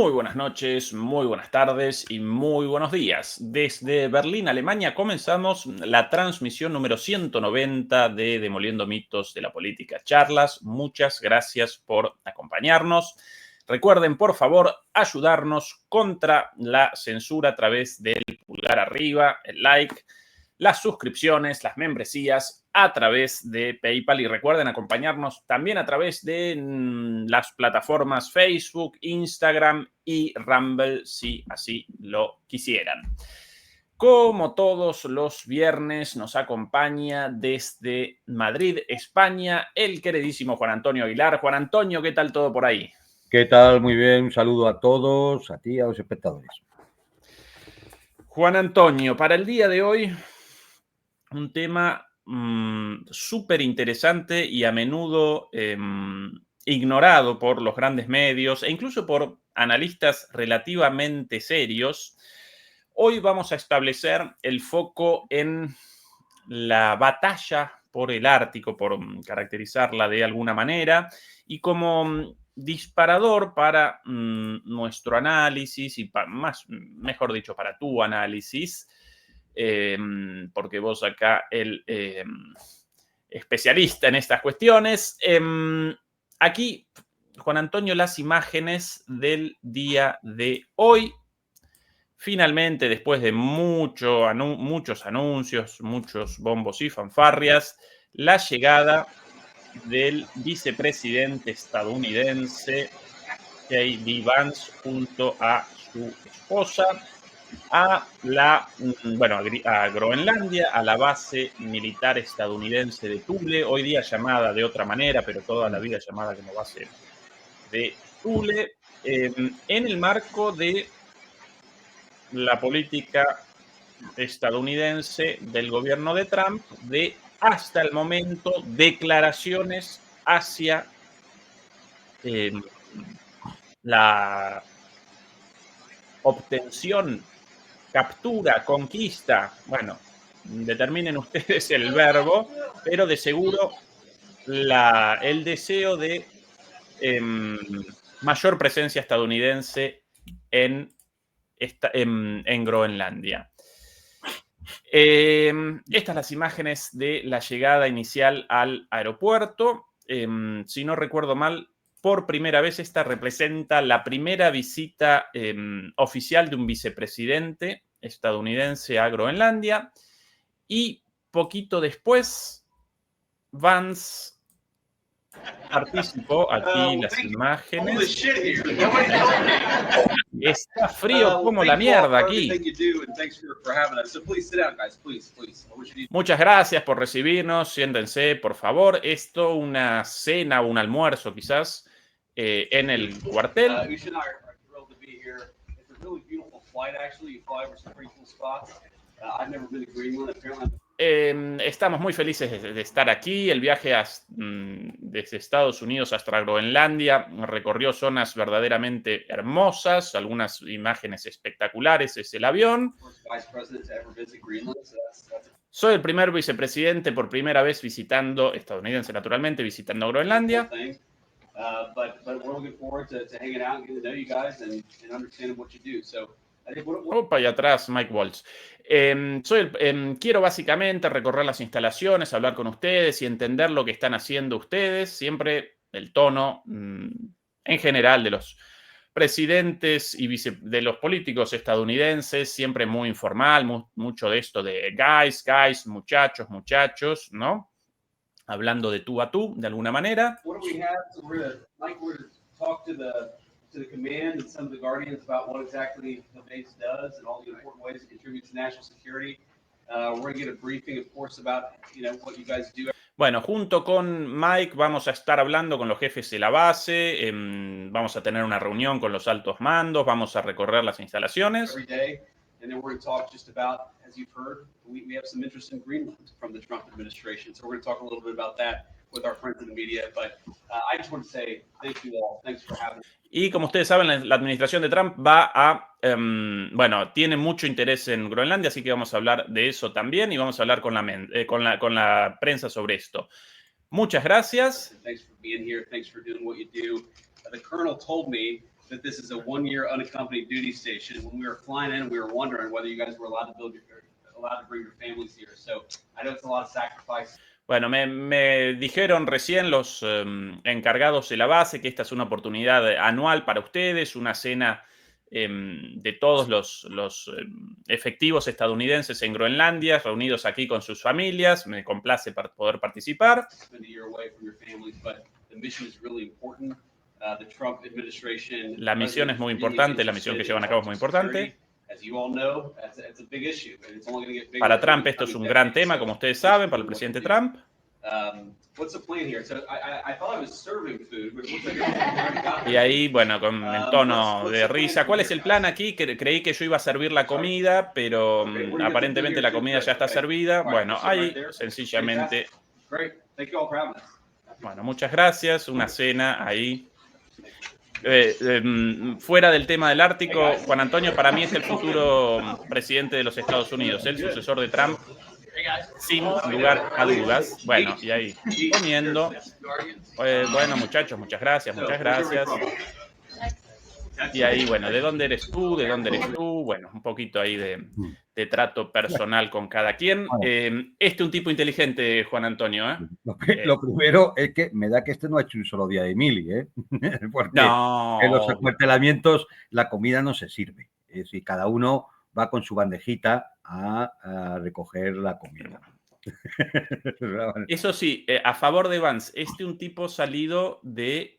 Muy buenas noches, muy buenas tardes y muy buenos días. Desde Berlín, Alemania, comenzamos la transmisión número 190 de Demoliendo Mitos de la Política Charlas. Muchas gracias por acompañarnos. Recuerden, por favor, ayudarnos contra la censura a través del pulgar arriba, el like, las suscripciones, las membresías a través de PayPal y recuerden acompañarnos también a través de las plataformas Facebook, Instagram y Rumble si así lo quisieran. Como todos los viernes nos acompaña desde Madrid, España, el queridísimo Juan Antonio Aguilar. Juan Antonio, ¿qué tal todo por ahí? ¿Qué tal? Muy bien, un saludo a todos, a ti y a los espectadores. Juan Antonio, para el día de hoy, un tema súper interesante y a menudo ignorado por los grandes medios e incluso por analistas relativamente serios. Hoy vamos a establecer el foco en la batalla por el Ártico, por caracterizarla de alguna manera, y como disparador para nuestro análisis y mejor dicho, para tu análisis, porque vos acá, el especialista en estas cuestiones. Aquí, Juan Antonio, las imágenes del día de hoy. Finalmente, después de muchos anuncios, muchos bombos y fanfarrias, la llegada del vicepresidente estadounidense J.D. Vance junto a su esposa a Groenlandia, a la base militar estadounidense de Thule, hoy día llamada de otra manera, pero toda la vida llamada como base de Thule, en el marco de la política estadounidense del gobierno de Trump de, hasta el momento, declaraciones hacia la obtención, captura, conquista, bueno, determinen ustedes el verbo, pero de seguro el deseo de mayor presencia estadounidense en Groenlandia. Estas las imágenes de la llegada inicial al aeropuerto. Si no recuerdo mal, por primera vez esta representa la primera visita oficial de un vicepresidente estadounidense a Groenlandia. Y poquito después, Vance participó, aquí las imágenes. Está frío como la mierda aquí. Muchas gracias por recibirnos. Siéntense, por favor. Esto, una cena o un almuerzo quizás en el cuartel. Estamos muy felices de estar aquí. El viaje desde Estados Unidos hasta Groenlandia recorrió zonas verdaderamente hermosas, algunas imágenes espectaculares. Es el avión. Soy el primer vicepresidente por primera vez estadounidense naturalmente, visitando Groenlandia. Opa, y atrás Mike Waltz. Quiero básicamente recorrer las instalaciones, hablar con ustedes y entender lo que están haciendo ustedes. Siempre el tono, en general, de los presidentes y de los políticos estadounidenses, siempre muy informal, mucho de esto de guys, muchachos, ¿no? Hablando de tú a tú, de alguna manera. To the command and some of the guardians about what exactly the base does and all the important ways it contributes to national security. We're going to get a briefing, of course, about what you guys do. Bueno, junto con Mike vamos a estar hablando con los jefes de la base, vamos a tener una reunión con los altos mandos, vamos a recorrer las instalaciones. Every day, and then we're going to talk just about, as you've heard, we have some interest in Greenland from the Trump administration, so we're going to talk a little bit about that with our friends in the media, but I just want to say thank you all. Thanks for having me. Y como ustedes saben, la administración de Trump tiene mucho interés en Groenlandia, así que vamos a hablar de eso también y vamos a hablar con la prensa sobre esto. Muchas gracias. Thanks for being here. Thanks for doing what you do. The colonel told me that this is a one-year unaccompanied duty station. When we were flying in, we were wondering whether you guys were allowed to bring your families here. So I know it's a lot of sacrifice. Bueno, me dijeron recién los encargados de la base que esta es una oportunidad anual para ustedes, una cena de todos los efectivos estadounidenses en Groenlandia, reunidos aquí con sus familias. Me complace poder participar. La misión es muy importante, la misión que llevan a cabo es muy importante. Para Trump esto es un gran tema, como ustedes saben, para el presidente Trump. Y ahí, bueno, con el tono de risa, ¿cuál es el plan aquí? Creí que yo iba a servir la comida, pero aparentemente la comida ya está servida. Bueno, ahí sencillamente... Bueno, muchas gracias, una cena ahí. Fuera del tema del Ártico, Juan Antonio, para mí es el futuro presidente de los Estados Unidos, el sucesor de Trump, sin lugar a dudas. Bueno, y ahí comiendo. Bueno, muchachos, muchas gracias, muchas gracias. Y ahí, bueno, ¿de dónde eres tú? ¿De dónde eres tú? Bueno, un poquito ahí de trato personal con cada quien. Un tipo inteligente, Juan Antonio, ¿eh? Lo primero es que me da que este no ha hecho un solo día de mili, ¿eh? Porque no, en los acuartelamientos la comida no se sirve. Es decir, cada uno va con su bandejita a recoger la comida. Eso sí, a favor de Vance, un tipo salido de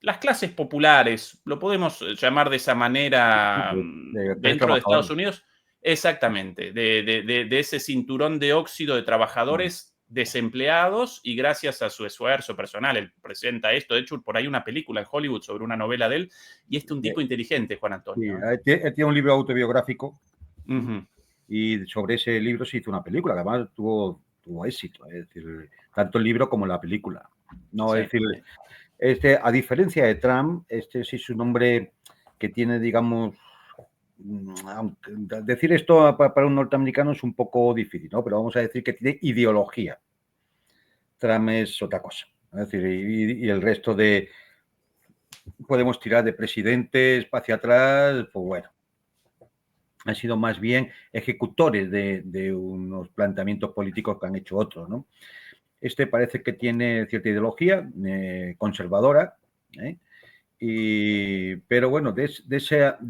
las clases populares, lo podemos llamar de esa manera dentro de Estados Unidos. Exactamente, de ese cinturón de óxido de trabajadores desempleados, y gracias a su esfuerzo personal, él presenta esto. De hecho, por ahí una película en Hollywood sobre una novela de él, y un tipo inteligente, Juan Antonio. Sí, él tiene un libro autobiográfico. Y sobre ese libro se hizo una película, que además tuvo éxito, es decir, tanto el libro como la película. No, sí. Es decir, a diferencia de Trump, sí es un hombre que tiene, digamos, decir esto para un norteamericano es un poco difícil, ¿no? Pero vamos a decir que tiene ideología. Trump es otra cosa. Es decir, y el resto podemos tirar de presidentes hacia atrás, pues bueno. Han sido más bien ejecutores de unos planteamientos políticos que han hecho otros, ¿no? Parece que tiene cierta ideología conservadora, pero bueno, de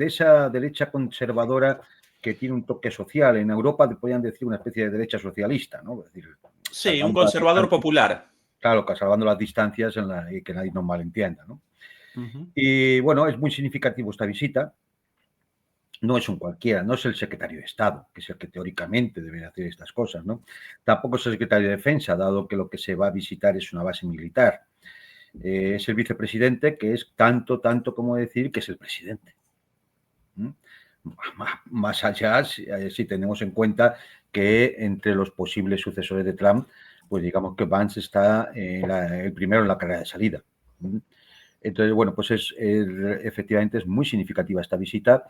esa derecha conservadora que tiene un toque social. En Europa podrían decir una especie de derecha socialista, ¿no? Es decir, sí, un conservador popular. Claro, salvando las distancias y que nadie nos malentienda, ¿no? Y bueno, es muy significativo esta visita. No es un cualquiera, no es el secretario de Estado, que es el que teóricamente debería hacer estas cosas, ¿no? Tampoco es el secretario de Defensa, dado que lo que se va a visitar es una base militar. Es el vicepresidente, que es tanto como decir que es el presidente. Más allá, si tenemos en cuenta que entre los posibles sucesores de Trump, pues digamos que Vance está el primero en la carrera de salida. Entonces, bueno, pues efectivamente es muy significativa esta visita.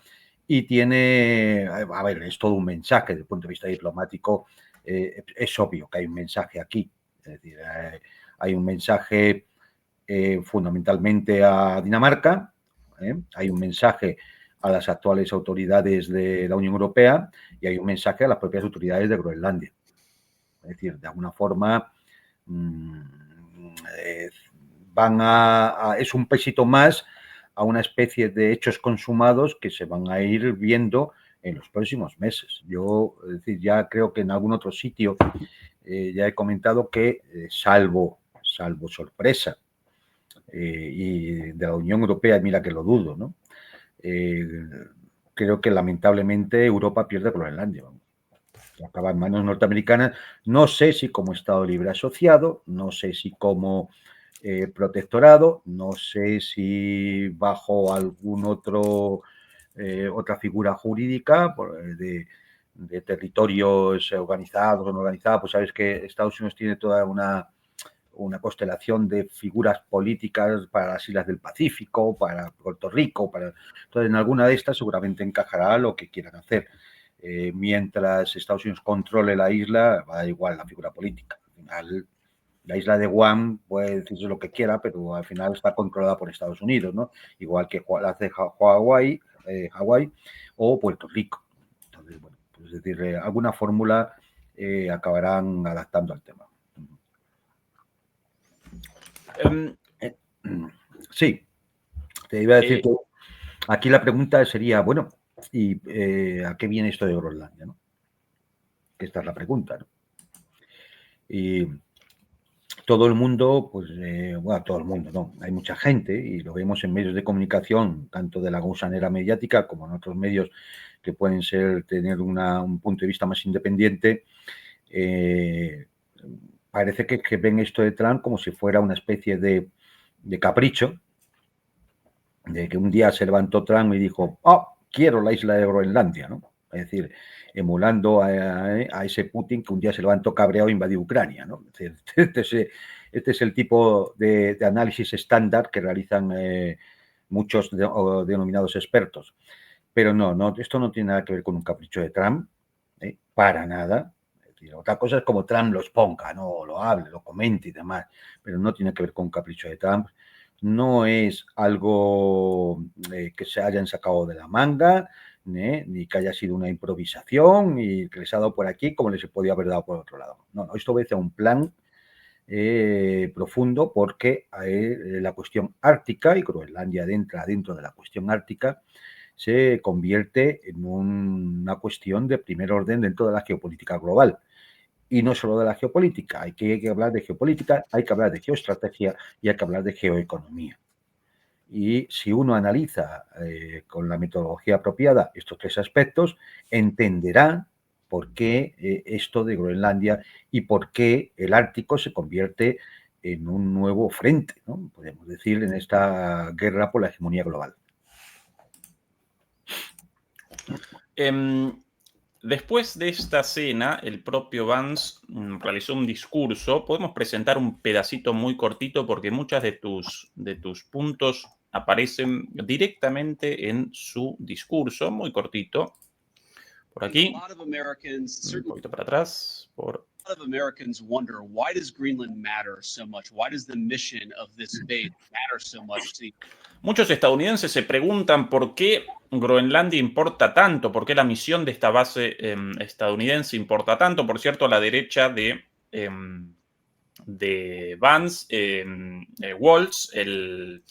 Y tiene, a ver, es todo un mensaje desde el punto de vista diplomático. Es obvio que hay un mensaje aquí. Es decir, hay un mensaje fundamentalmente a Dinamarca, hay un mensaje a las actuales autoridades de la Unión Europea y hay un mensaje a las propias autoridades de Groenlandia. Es decir, de alguna forma es un pesito más a una especie de hechos consumados que se van a ir viendo en los próximos meses. Yo, es decir, ya creo que en algún otro sitio ya he comentado que, salvo sorpresa, y de la Unión Europea, mira que lo dudo, ¿no? Creo que lamentablemente Europa pierde Groenlandia. Acaba en manos norteamericanas. No sé si como Estado libre asociado, no sé si como protectorado, no sé si bajo algún otra figura jurídica de territorios organizados o no organizados. Pues sabes que Estados Unidos tiene toda una constelación de figuras políticas para las islas del Pacífico, para Puerto Rico, entonces en alguna de estas seguramente encajará lo que quieran hacer. Mientras Estados Unidos controle la isla, va igual la figura política. Al final La isla de Guam puede decirse lo que quiera, pero al final está controlada por Estados Unidos, ¿no? Igual que la hace Hawái o Puerto Rico. Entonces, bueno, pues es decir, alguna fórmula acabarán adaptando al tema. Sí, te iba a decir que aquí la pregunta sería, bueno, ¿y a qué viene esto de Groenlandia, no? Esta es la pregunta, ¿no? Y todo el mundo, pues, bueno, todo el mundo, no, hay mucha gente y lo vemos en medios de comunicación, tanto de la gusanera mediática como en otros medios que pueden tener un punto de vista más independiente. Parece que ven esto de Trump como si fuera una especie de capricho, de que un día se levantó Trump y dijo, quiero la isla de Groenlandia, ¿no? Es decir, emulando a ese Putin que un día se levantó cabreado e invadió Ucrania, ¿no? Es decir, este es el tipo de análisis estándar que realizan muchos denominados expertos. Pero no, esto no tiene nada que ver con un capricho de Trump, para nada. Es decir, otra cosa es como Trump los ponga, ¿no? Lo hable, lo comente y demás, pero no tiene que ver con un capricho de Trump. No es algo que se hayan sacado de la manga, ni que haya sido una improvisación y que les ha dado por aquí como les podía haber dado por otro lado. No, esto obedece a un plan profundo porque la cuestión ártica, y Groenlandia entra dentro de la cuestión ártica, se convierte en una cuestión de primer orden dentro de la geopolítica global. Y no solo de la geopolítica, hay que hablar de geopolítica, hay que hablar de geoestrategia y hay que hablar de geoeconomía. Y si uno analiza con la metodología apropiada estos tres aspectos, entenderá por qué esto de Groenlandia y por qué el Ártico se convierte en un nuevo frente, ¿no? Podemos decir, en esta guerra por la hegemonía global. Después de esta cena, el propio Vance realizó un discurso. Podemos presentar un pedacito muy cortito porque muchos de tus puntos aparecen directamente en su discurso, muy cortito. Por aquí, un poquito para atrás. A lot of Americans wonder, why does Greenland matter so much? Why does the mission of this base matter so much to Muchos estadounidenses se preguntan por qué Groenlandia importa tanto, por qué la misión de esta base estadounidense importa tanto. Por cierto, a la derecha de Vance, Waltz, en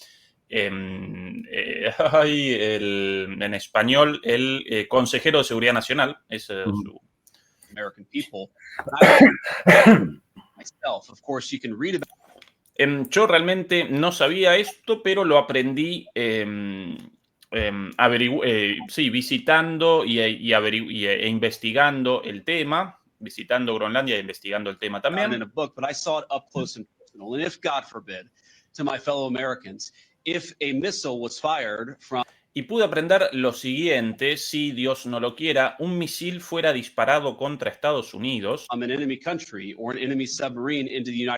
español, el consejero de Seguridad Nacional, es su... American people. Myself, of course, you can read about. Yo realmente no sabía esto, pero lo aprendí visitando e investigando el tema, visitando Groenlandia e investigando el tema también. In a book, but I saw it up close and personal. And if, God forbid, to my fellow Americans, if a missile was fired from. Y pude aprender lo siguiente: si Dios no lo quiera, un misil fuera disparado contra Estados Unidos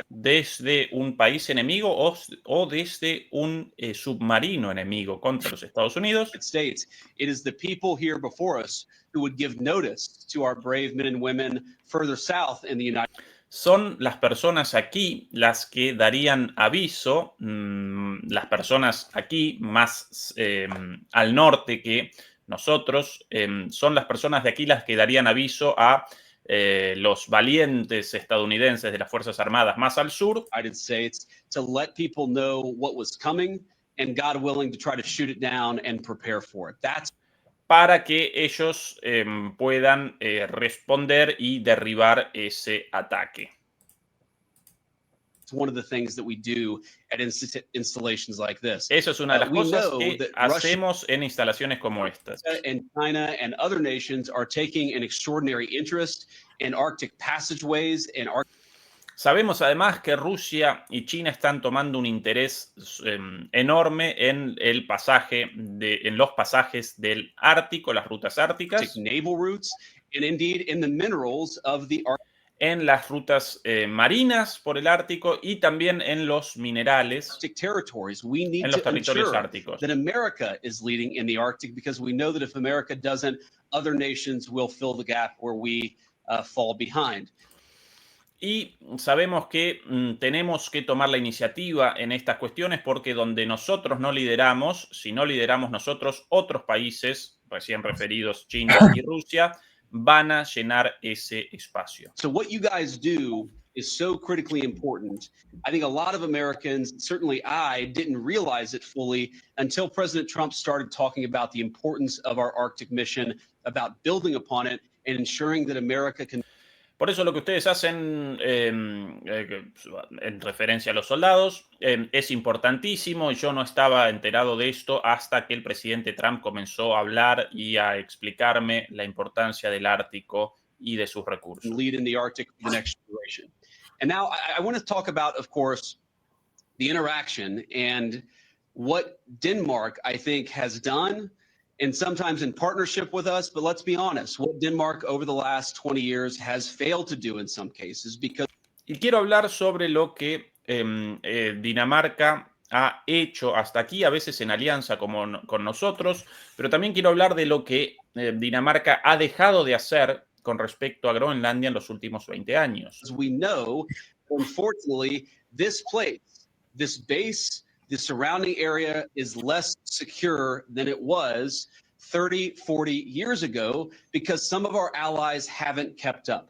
desde un país enemigo o desde un submarino enemigo contra los Estados Unidos. It is the people here before us who would give notice to our brave men and women further south in the United States. Son las personas aquí las que darían aviso, las personas aquí más al norte que nosotros, son las personas de aquí las que darían aviso a los valientes estadounidenses de las Fuerzas Armadas más al sur. United States, to let people know what was coming and, God willing, to try to shoot it down and prepare for it. That's para que ellos puedan responder y derribar ese ataque. It's one of the things that we do at installations like this. Eso es una de las cosas que hacemos en instalaciones como estas. And China and other nations are taking an extraordinary interest in Arctic passageways and Sabemos además que Rusia y China están tomando un interés enorme en el pasaje en los pasajes del Ártico, las rutas árticas. Naval routes, and indeed in the minerals of the en las rutas marinas por el Ártico y también en los minerales en los territorios árticos. That America is leading in the Arctic, because we know that if America doesn't, other nations will fill the gap where we fall behind. Y sabemos que tenemos que tomar la iniciativa en estas cuestiones porque donde nosotros no lideramos, si no lideramos nosotros, otros países, recién referidos China y Rusia, van a llenar ese espacio. So what you guys do is so critically important. I think a lot of Americans, certainly I, didn't realize it fully until President Trump started talking about the importance of our Arctic mission, about building upon it and ensuring that America can. Por eso lo que ustedes hacen en referencia a los soldados es importantísimo y yo no estaba enterado de esto hasta que el presidente Trump comenzó a hablar y a explicarme la importancia del Ártico y de sus recursos. Lead in the Arctic for the next generation. And now I want to talk about, of course, the interaction and what Denmark, I think, has done, and sometimes in partnership with us, but let's be honest, what Denmark over the last 20 years has failed to do in some cases because. Y quiero hablar sobre lo que Dinamarca ha hecho hasta aquí, a veces en alianza con nosotros, pero también quiero hablar de lo que Dinamarca ha dejado de hacer con respecto a Groenlandia en los últimos 20 años. As we know, unfortunately, this place, this base, the surrounding area is less secure than it was 30, 40 years ago because some of our allies haven't kept up.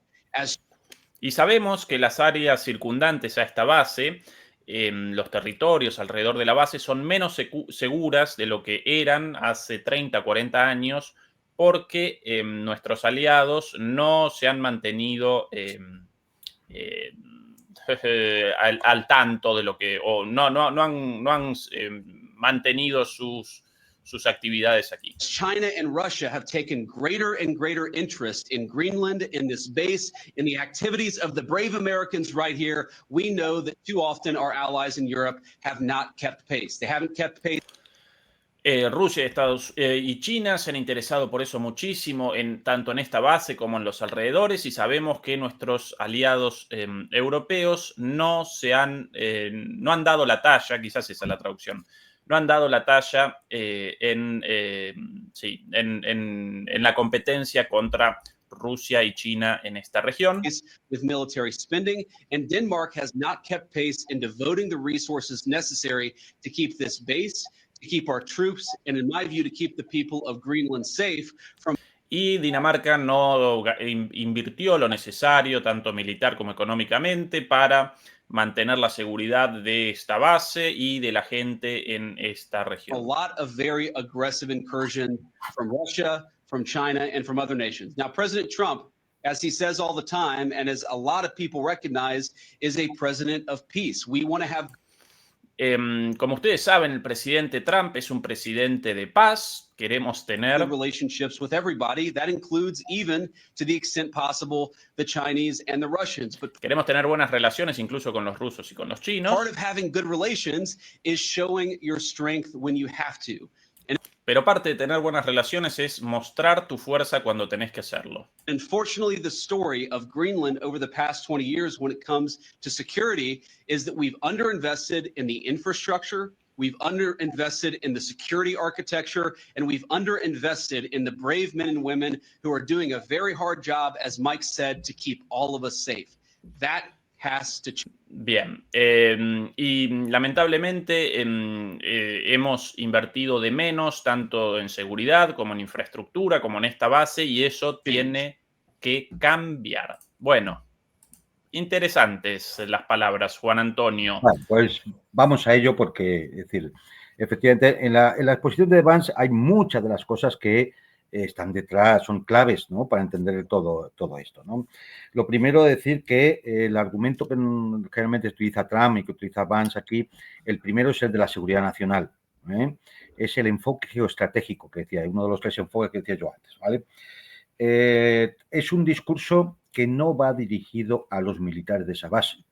Y sabemos que las áreas circundantes a esta base, los territorios alrededor de la base, son menos seguras de lo que eran hace 30, 40 años porque nuestros aliados no se han mantenido al tanto de lo que, o no han mantenido sus actividades aquí. China and Russia have taken greater and greater interest in Greenland, in this base, in the activities of the brave Americans right here. We know that too often our allies in Europe have not kept pace. They haven't kept pace. Rusia, Estados y China se han interesado por eso muchísimo, tanto en esta base como en los alrededores, y sabemos que nuestros aliados europeos no han dado la talla, quizás esa es la traducción, no han dado la talla en la competencia contra Rusia y China en esta región. With military spending, and Denmark has not kept pace in devoting the resources necessary to keep this base, to keep our troops, and in my view, to keep the people of Greenland safe from. Y Dinamarca no invirtió lo necesario, tanto militar como económicamente, para mantener la seguridad de esta base y de la gente en esta región. A lot of very aggressive incursion from Russia, from China, and from other nations. Now, President Trump, as he says all the time, and as a lot of people recognize, is a president of peace. We want to have. Como ustedes saben, el presidente Trump es un presidente de paz. Queremos tener relationships with everybody. That includes, even to the extent possible, the Chinese and the Russians. But queremos tener buenas relaciones incluso con los rusos y con los chinos. Part of having good relations is showing your strength when you have to. Pero parte de tener buenas relaciones es mostrar tu fuerza cuando tenés que hacerlo. Unfortunately, the story of Greenland over the past 20 years when it comes to security is that we've underinvested in the infrastructure, we've underinvested in the security architecture, and we've underinvested in the brave men and women who are doing a very hard job, as Mike said, to keep all of us safe. That has to change. Bien, y lamentablemente hemos invertido de menos tanto en seguridad como en infraestructura, como en esta base, y eso tiene que cambiar. Bueno, interesantes las palabras, Juan Antonio. Bueno, pues vamos a ello porque, es decir, efectivamente, en la exposición de Vance hay muchas de las cosas que están detrás, son claves, ¿no?, para entender todo esto, ¿no? Lo primero, decir que el argumento que generalmente utiliza Trump y que utiliza Vance aquí, el primero es el de la seguridad nacional, ¿eh? Es el enfoque geoestratégico que decía, uno de los tres enfoques que decía yo antes, ¿vale? Es un discurso que no va dirigido a los militares de esa base.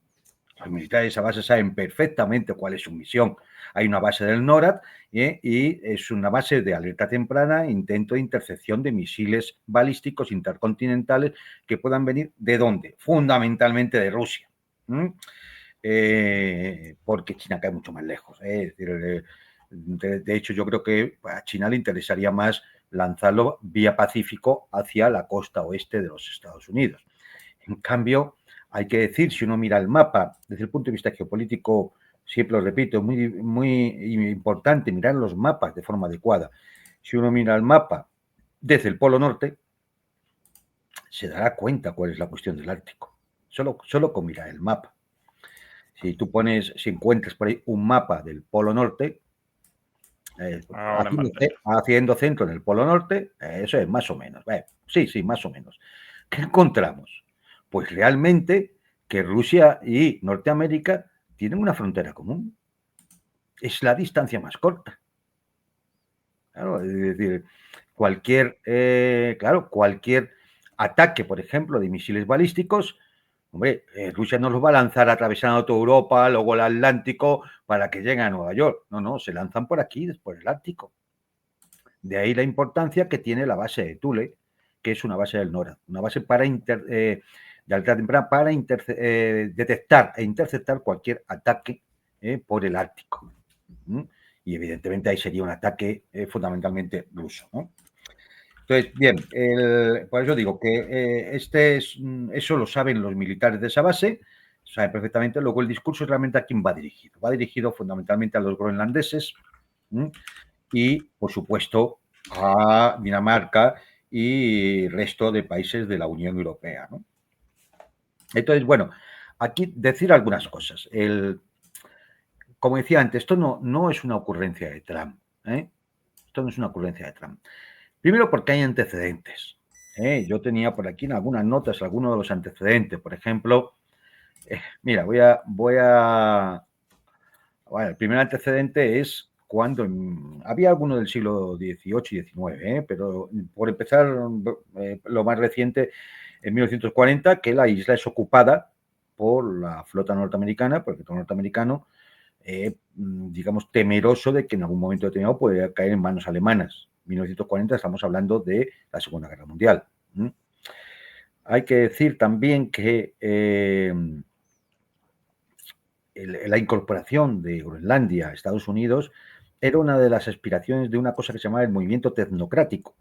Los militares de esa base saben perfectamente cuál es su misión. Hay una base del NORAD y es una base de alerta temprana, intento de intercepción de misiles balísticos intercontinentales que puedan venir ¿de dónde? Fundamentalmente de Rusia. Porque China cae mucho más lejos. Es decir, de hecho, yo creo que a China le interesaría más lanzarlo vía Pacífico hacia la costa oeste de los Estados Unidos. En cambio, hay que decir, si uno mira el mapa, desde el punto de vista geopolítico, siempre lo repito, es muy importante mirar los mapas de forma adecuada. Si uno mira el mapa desde el Polo Norte, se dará cuenta cuál es la cuestión del Ártico. Solo con mirar el mapa. Si encuentras por ahí un mapa del Polo Norte, haciendo centro en el Polo Norte, eso es más o menos. Sí, más o menos. ¿Qué encontramos? Pues realmente que Rusia y Norteamérica tienen una frontera común. Es la distancia más corta. Claro, es decir, cualquier ataque, por ejemplo, de misiles balísticos, hombre, Rusia no los va a lanzar atravesando toda Europa, luego el Atlántico, para que lleguen a Nueva York. No, se lanzan por aquí, por el Ártico. De ahí la importancia que tiene la base de Thule, que es una base del NORAD, una base de alta temprana para detectar e interceptar cualquier ataque por el Ártico. Y evidentemente ahí sería un ataque fundamentalmente ruso, ¿no? Entonces, bien, por eso digo que eso lo saben los militares de esa base, saben perfectamente. Luego el discurso realmente a quién va dirigido. Va dirigido fundamentalmente a los groenlandeses y, por supuesto, a Dinamarca y el resto de países de la Unión Europea, ¿no? Entonces, bueno, aquí decir algunas cosas. Como decía antes, esto no es una ocurrencia de Trump. Esto no es una ocurrencia de Trump. Primero porque hay antecedentes. Yo tenía por aquí en algunas notas algunos de los antecedentes. Por ejemplo, mira, bueno, el primer antecedente es cuando había alguno del siglo XVIII y XIX, pero por empezar, lo más reciente, en 1940, que la isla es ocupada por la flota norteamericana, por el ejército norteamericano, digamos, temeroso de que en algún momento determinado pueda caer en manos alemanas. 1940 estamos hablando de la Segunda Guerra Mundial. Hay que decir también que la incorporación de Groenlandia a Estados Unidos era una de las aspiraciones de una cosa que se llamaba el movimiento tecnocrático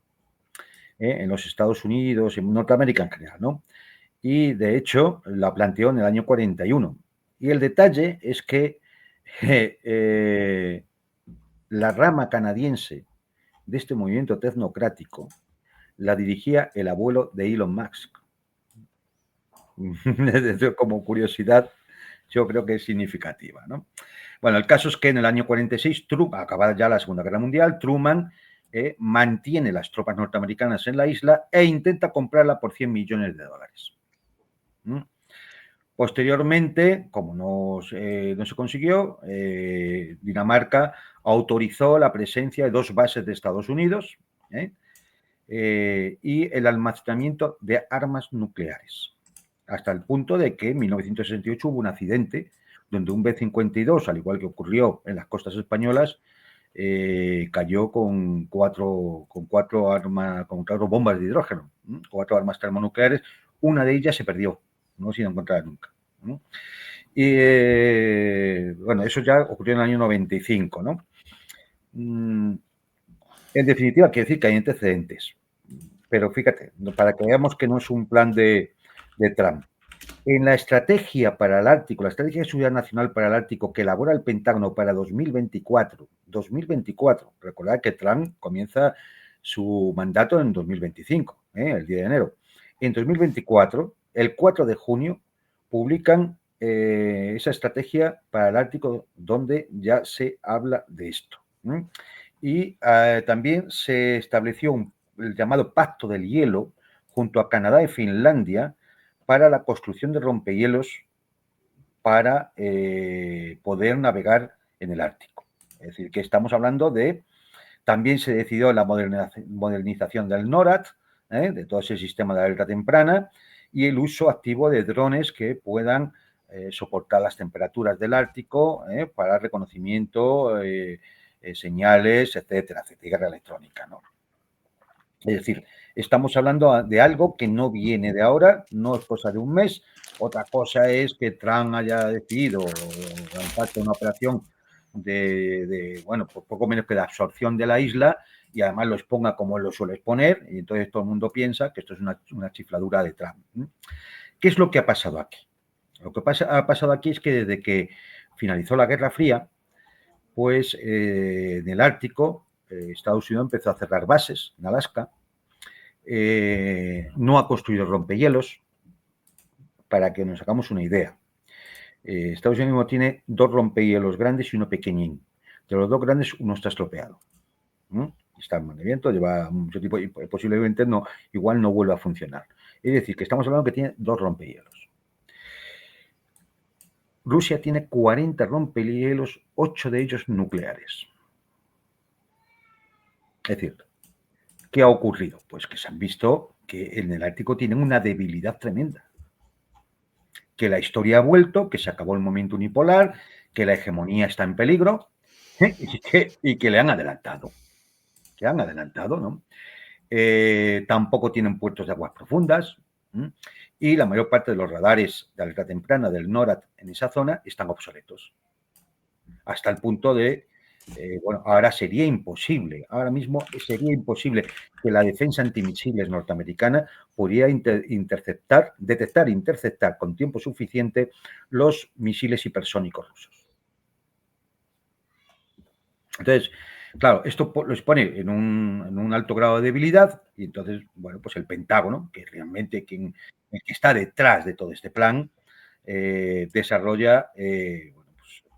en los Estados Unidos, en Norteamérica en general, ¿no? Y de hecho la planteó en el año 41. Y el detalle es que la rama canadiense de este movimiento tecnocrático la dirigía el abuelo de Elon Musk. Como curiosidad, yo creo que es significativa, ¿no? Bueno, el caso es que en el año 46, acabada ya la Segunda Guerra Mundial, Truman mantiene las tropas norteamericanas en la isla e intenta comprarla por $100 millones. Posteriormente, como no se consiguió, Dinamarca autorizó la presencia de 2 bases de Estados Unidos y el almacenamiento de armas nucleares, hasta el punto de que en 1968 hubo un accidente donde un B-52, al igual que ocurrió en las costas españolas, cayó con cuatro bombas de hidrógeno, 4 armas termonucleares. Una de ellas se perdió, no ha sido encontrada nunca. Y bueno, eso ya ocurrió en el año 95, ¿no? En definitiva, quiere decir que hay antecedentes. Pero fíjate, para que veamos que no es un plan de Trump. En la estrategia para el Ártico, la estrategia de seguridad nacional para el Ártico que elabora el Pentágono para 2024, recordad que Trump comienza su mandato en 2025, el 10 de enero. En 2024, el 4 de junio, publican esa estrategia para el Ártico donde ya se habla de esto. Y también se estableció el llamado Pacto del Hielo junto a Canadá y Finlandia para la construcción de rompehielos para poder navegar en el Ártico. Es decir, que estamos hablando también se decidió la modernización del NORAD, de todo ese sistema de alerta temprana, y el uso activo de drones que puedan soportar las temperaturas del Ártico para reconocimiento, señales, etcétera, guerra electrónica, ¿no? Es decir, estamos hablando de algo que no viene de ahora, no es cosa de un mes. Otra cosa es que Trump haya decidido lanzar una operación bueno, por poco menos que de absorción de la isla y además lo exponga como él lo suele exponer y entonces todo el mundo piensa que esto es una chifladura de Trump. ¿Qué es lo que ha pasado aquí? Lo que ha pasado aquí es que desde que finalizó la Guerra Fría, pues en el Ártico, Estados Unidos empezó a cerrar bases en Alaska, no ha construido rompehielos, para que nos hagamos una idea. Estados Unidos tiene 2 rompehielos grandes y uno pequeñín. De los 2 grandes, uno está estropeado. Está en mantenimiento, lleva mucho tiempo y posiblemente igual no vuelva a funcionar. Es decir, que estamos hablando que tiene 2 rompehielos. Rusia tiene 40 rompehielos, 8 de ellos nucleares. Es decir, ¿qué ha ocurrido? Pues que se han visto que en el Ártico tienen una debilidad tremenda. Que la historia ha vuelto, que se acabó el momento unipolar, que la hegemonía está en peligro y que le han adelantado. Que han adelantado, ¿no? Tampoco tienen puertos de aguas profundas y la mayor parte de los radares de alerta temprana del NORAD en esa zona están obsoletos. Hasta el punto de, bueno, ahora sería imposible, ahora mismo sería imposible que la defensa antimisiles norteamericana pudiera detectar e interceptar con tiempo suficiente los misiles hipersónicos rusos. Entonces, claro, esto los pone en un alto grado de debilidad y entonces, bueno, pues el Pentágono, que realmente el que está detrás de todo este plan, desarrolla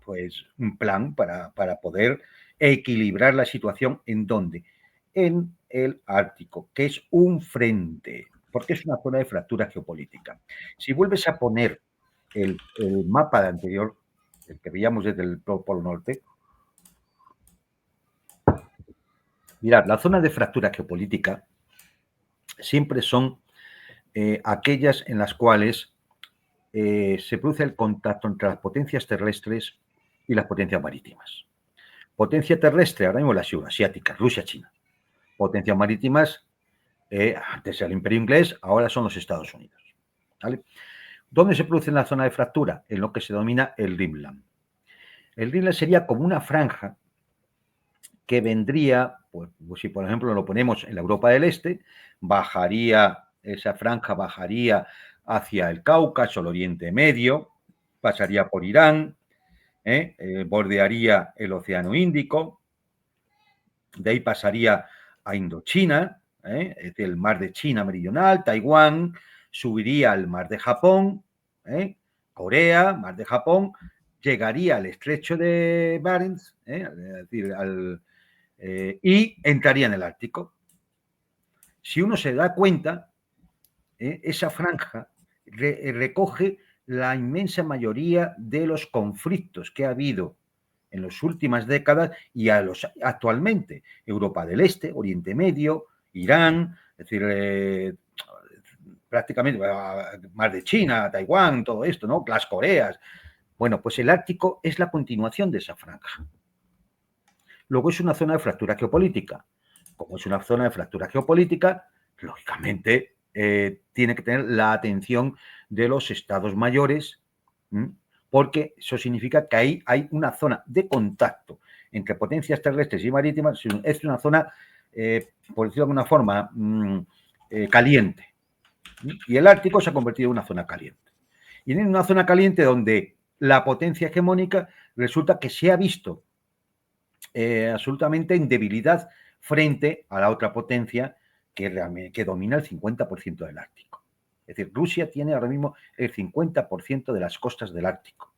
pues un plan para poder equilibrar la situación. ¿En dónde? En el Ártico, que es un frente, porque es una zona de fractura geopolítica. Si vuelves a poner el mapa de anterior, el que veíamos desde el Polo Norte, mirad, la zona de fractura geopolítica siempre son aquellas en las cuales se produce el contacto entre las potencias terrestres y las potencias marítimas. Potencia terrestre, ahora mismo las euroasiáticas, Rusia, China. Potencias marítimas, antes era el Imperio Inglés, ahora son los Estados Unidos. ¿Vale? ¿Dónde se produce la zona de fractura? En lo que se denomina el Rimland. El Rimland sería como una franja que vendría, pues si por ejemplo lo ponemos en la Europa del Este, esa franja bajaría hacia el Cáucaso, el Oriente Medio, pasaría por Irán, bordearía el Océano Índico, de ahí pasaría a Indochina, es decir, el mar de China meridional, Taiwán, subiría al mar de Japón, Corea, mar de Japón, llegaría al estrecho de Barents, es decir, y entraría en el Ártico. Si uno se da cuenta, esa franja recoge la inmensa mayoría de los conflictos que ha habido en las últimas décadas y actualmente. Europa del Este, Oriente Medio, Irán, es decir, prácticamente más de China, Taiwán, todo esto, ¿no? Las Coreas. Bueno, pues el Ártico es la continuación de esa franja. Luego es una zona de fractura geopolítica. Como es una zona de fractura geopolítica, lógicamente tiene que tener la atención de los estados mayores, porque eso significa que ahí hay una zona de contacto entre potencias terrestres y marítimas. Es una zona, por decirlo de alguna forma, caliente. Y el Ártico se ha convertido en una zona caliente. Y en una zona caliente donde la potencia hegemónica resulta que se ha visto absolutamente en debilidad frente a la otra potencia que domina el 50% del Ártico. Es decir, Rusia tiene ahora mismo el 50% de las costas del Ártico.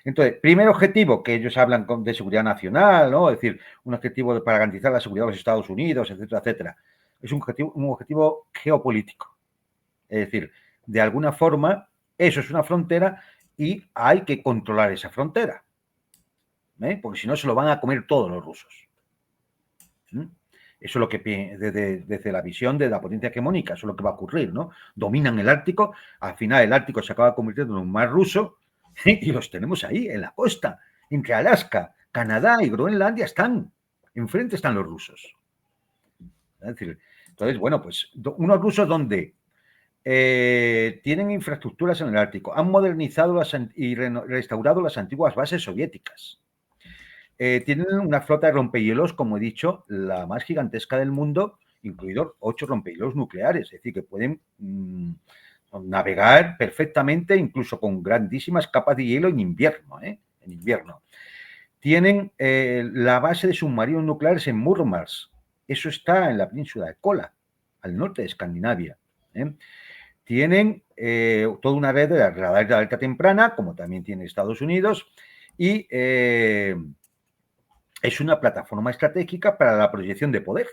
Entonces, primer objetivo, que ellos hablan de seguridad nacional, ¿no? Es decir, un objetivo para garantizar la seguridad de los Estados Unidos, etcétera, etcétera. Es un objetivo geopolítico. Es decir, de alguna forma, eso es una frontera y hay que controlar esa frontera. Porque si no se lo van a comer todos los rusos. Eso es lo que desde la visión de la potencia hegemónica, eso es lo que va a ocurrir, ¿no? Dominan el Ártico, al final el Ártico se acaba convirtiendo en un mar ruso y los tenemos ahí, en la costa, entre Alaska, Canadá y Groenlandia enfrente están los rusos. Es decir, entonces, bueno, pues unos rusos donde tienen infraestructuras en el Ártico, han modernizado y restaurado las antiguas bases soviéticas. Tienen una flota de rompehielos, como he dicho, la más gigantesca del mundo, incluidos 8 rompehielos nucleares, es decir, que pueden navegar perfectamente, incluso con grandísimas capas de hielo en invierno, En invierno. Tienen la base de submarinos nucleares en Murmansk. Eso está en la península de Kola, al norte de Escandinavia. Tienen toda una red de radar de alerta temprana, como también tiene Estados Unidos, y es una plataforma estratégica para la proyección de poder.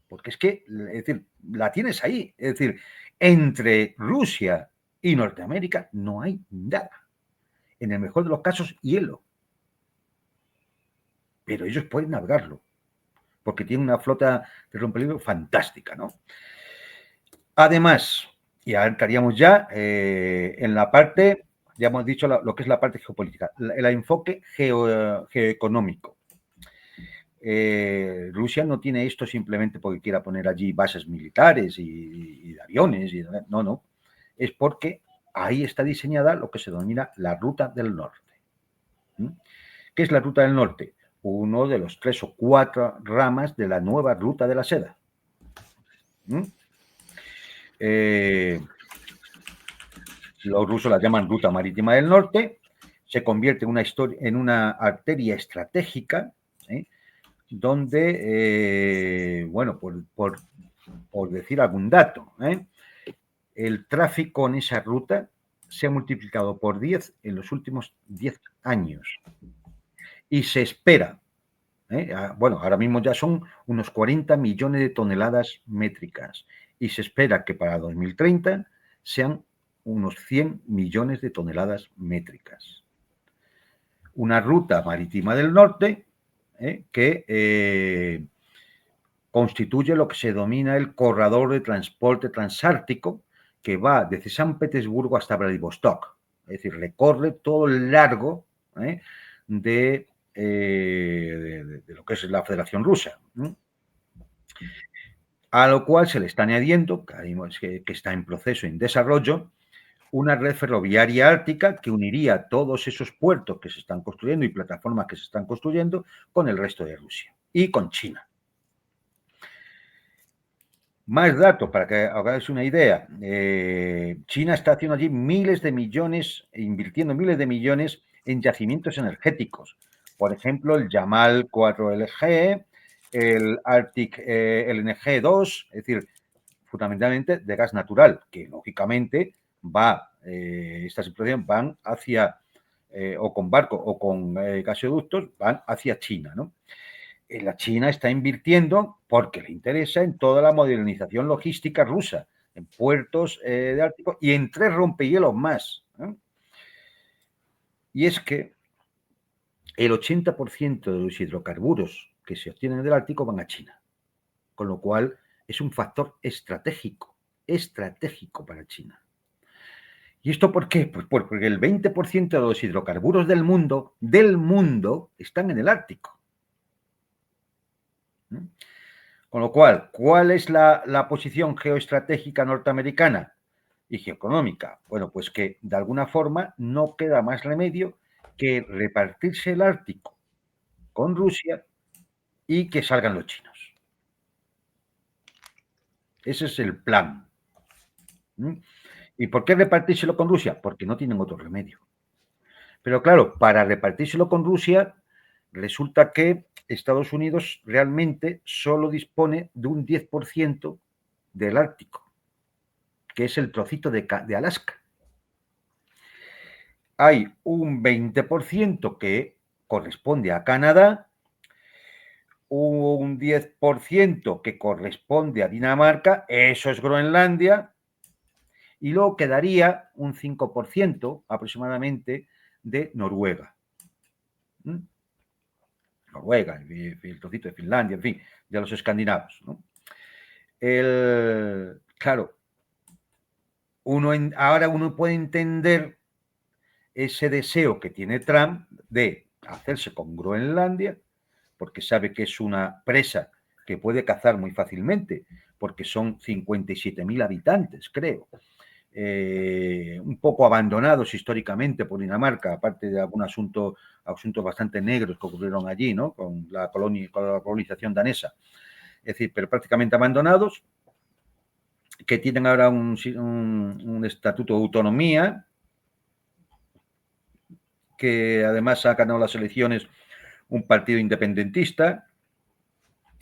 Porque es que, es decir, la tienes ahí. Es decir, entre Rusia y Norteamérica no hay nada. En el mejor de los casos, hielo. Pero ellos pueden navegarlo, porque tienen una flota de rompehielos fantástica, ¿no? Además, y ahora entraríamos ya en la parte, ya hemos dicho lo que es la parte geopolítica, el enfoque geoeconómico. Rusia no tiene esto simplemente porque quiera poner allí bases militares y aviones, no. Es porque ahí está diseñada lo que se denomina la Ruta del Norte. ¿Qué es la Ruta del Norte? Uno de los 3 o 4 ramas de la nueva Ruta de la Seda. Los rusos la llaman Ruta Marítima del Norte. Se convierte en una arteria estratégica, donde, bueno, por decir algún dato, el tráfico en esa ruta se ha multiplicado por 10 en los últimos 10 años. Y se espera, bueno, ahora mismo ya son unos 40 millones de toneladas métricas, y se espera que para 2030 sean unos 100 millones de toneladas métricas. Una ruta marítima del norte que constituye lo que se denomina el corredor de transporte transártico, que va desde San Petersburgo hasta Vladivostok. Es decir, recorre todo el largo de lo que es la Federación Rusa. A lo cual se le está añadiendo, que está en proceso, en desarrollo, una red ferroviaria ártica que uniría todos esos puertos que se están construyendo y plataformas que se están construyendo con el resto de Rusia y con China. Más datos para que hagáis una idea. China está haciendo allí miles de millones, invirtiendo miles de millones en yacimientos energéticos. Por ejemplo, el Yamal 4LG, el Arctic LNG 2, es decir, fundamentalmente de gas natural, que lógicamente estas explosiones van hacia, o con barco o con gasoductos, van hacia China, ¿no? La China está invirtiendo porque le interesa en toda la modernización logística rusa, en puertos de Ártico y en 3 rompehielos más. Y es que el 80% de los hidrocarburos que se obtienen del Ártico van a China, con lo cual es un factor estratégico para China. ¿Y esto por qué? Pues porque el 20% de los hidrocarburos del mundo, están en el Ártico. Con lo cual, ¿cuál es la posición geoestratégica norteamericana y geoeconómica? Bueno, pues que de alguna forma no queda más remedio que repartirse el Ártico con Rusia y que salgan los chinos. Ese es el plan. ¿Y por qué repartírselo con Rusia? Porque no tienen otro remedio. Pero claro, para repartírselo con Rusia, resulta que Estados Unidos realmente solo dispone de un 10% del Ártico, que es el trocito de Alaska. Hay un 20% que corresponde a Canadá, un 10% que corresponde a Dinamarca, eso es Groenlandia, y luego quedaría un 5% aproximadamente de Noruega. Noruega, el trocito de Finlandia, en fin, de los escandinavos, ¿no? Claro, ahora uno puede entender ese deseo que tiene Trump de hacerse con Groenlandia, porque sabe que es una presa que puede cazar muy fácilmente, porque son 57.000 habitantes, creo. Un poco abandonados históricamente por Dinamarca, aparte de algún asuntos bastante negros que ocurrieron allí, ¿no? Con la colonización danesa. Es decir, pero prácticamente abandonados, que tienen ahora un estatuto de autonomía, que además ha ganado las elecciones un partido independentista,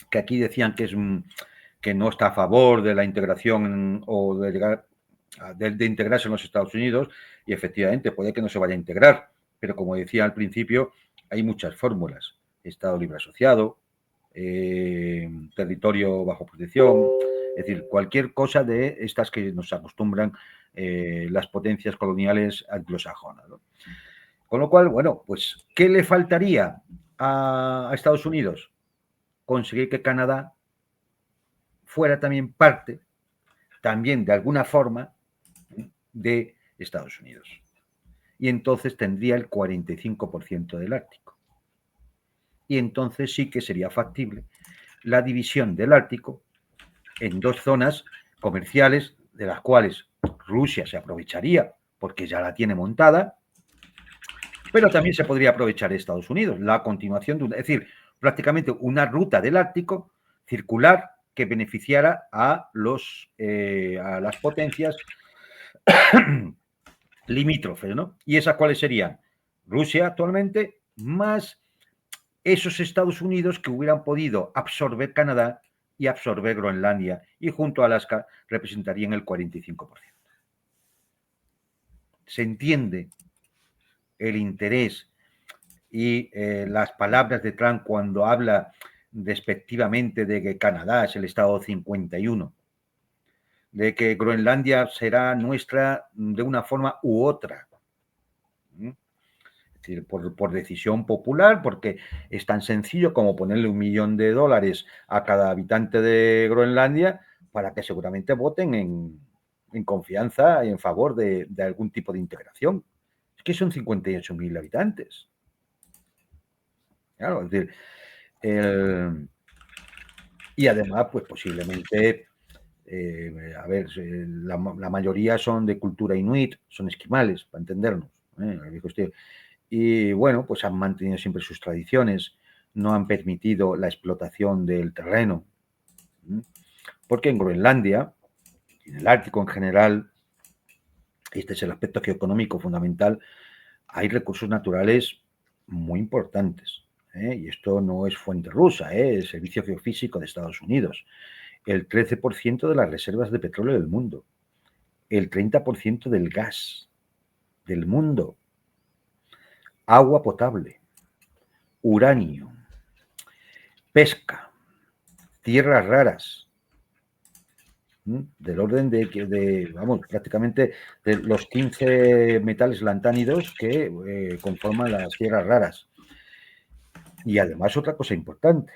que aquí decían que no está a favor de la integración o de integrarse en los Estados Unidos, y efectivamente puede que no se vaya a integrar, pero como decía al principio, hay muchas fórmulas: Estado libre asociado, territorio bajo protección, es decir, cualquier cosa de estas que nos acostumbran las potencias coloniales anglosajonas, ¿no? Con lo cual, bueno, pues, ¿qué le faltaría a Estados Unidos? Conseguir que Canadá fuera también parte, también de alguna forma, de Estados Unidos. Y entonces tendría el 45% del Ártico. Y entonces sí que sería factible la división del Ártico en dos zonas comerciales, de las cuales Rusia se aprovecharía porque ya la tiene montada, pero también se podría aprovechar Estados Unidos, la continuación es decir, prácticamente una ruta del Ártico circular que beneficiara a las potencias limítrofes, ¿no? ¿Y esas cuáles serían? Rusia actualmente, más esos Estados Unidos que hubieran podido absorber Canadá y absorber Groenlandia, y junto a Alaska representarían el 45%. Se entiende el interés y las palabras de Trump cuando habla despectivamente de que Canadá es el estado 51, de que Groenlandia será nuestra de una forma u otra. Es decir, por decisión popular, porque es tan sencillo como ponerle $1 millón a cada habitante de Groenlandia para que seguramente voten en confianza y en favor de algún tipo de integración. Es que son 58.000 habitantes. Claro, es decir, y además, pues posiblemente, a ver, la mayoría son de cultura inuit, son esquimales, para entendernos. Y bueno, pues han mantenido siempre sus tradiciones, no han permitido la explotación del terreno, porque en Groenlandia, en el Ártico en general, este es el aspecto geoeconómico fundamental, hay recursos naturales muy importantes. Y esto no es fuente rusa, es el Servicio Geofísico de Estados Unidos. El 13% de las reservas de petróleo del mundo, el 30% del gas del mundo, agua potable, uranio, pesca, tierras raras, del orden vamos, prácticamente de los 15 metales lantánidos que conforman las tierras raras. Y además otra cosa importante,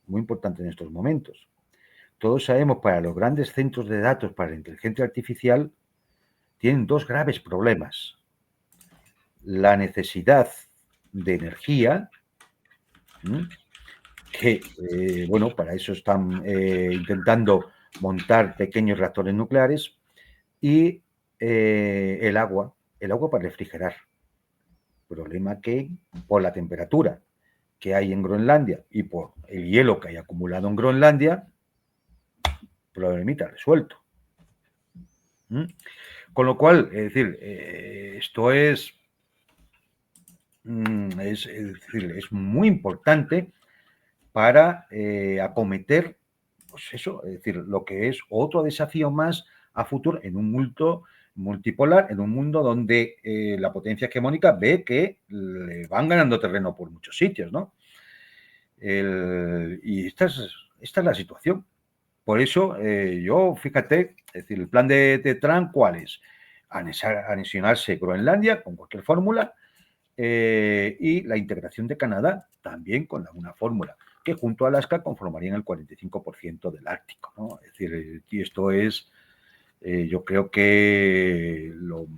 muy importante en estos momentos. Todos sabemos, para los grandes centros de datos para la inteligencia artificial, tienen dos graves problemas. La necesidad de energía, que, bueno, para eso están intentando montar pequeños reactores nucleares, y el agua para refrigerar. Problema que, por la temperatura que hay en Groenlandia y por el hielo que hay acumulado en Groenlandia, problemita resuelto. Con lo cual, es decir, esto es muy importante para acometer, pues eso, es decir, lo que es otro desafío más a futuro en un mundo multipolar, en un mundo donde la potencia hegemónica ve que le van ganando terreno por muchos sitios, ¿no? Y esta es la situación. Por eso, yo, fíjate, es decir, el plan de Trump, ¿cuál es? Anexionarse Groenlandia con cualquier fórmula, y la integración de Canadá también con alguna fórmula, que junto a Alaska conformarían el 45% del Ártico, ¿no? Es decir, y esto es, yo creo que lo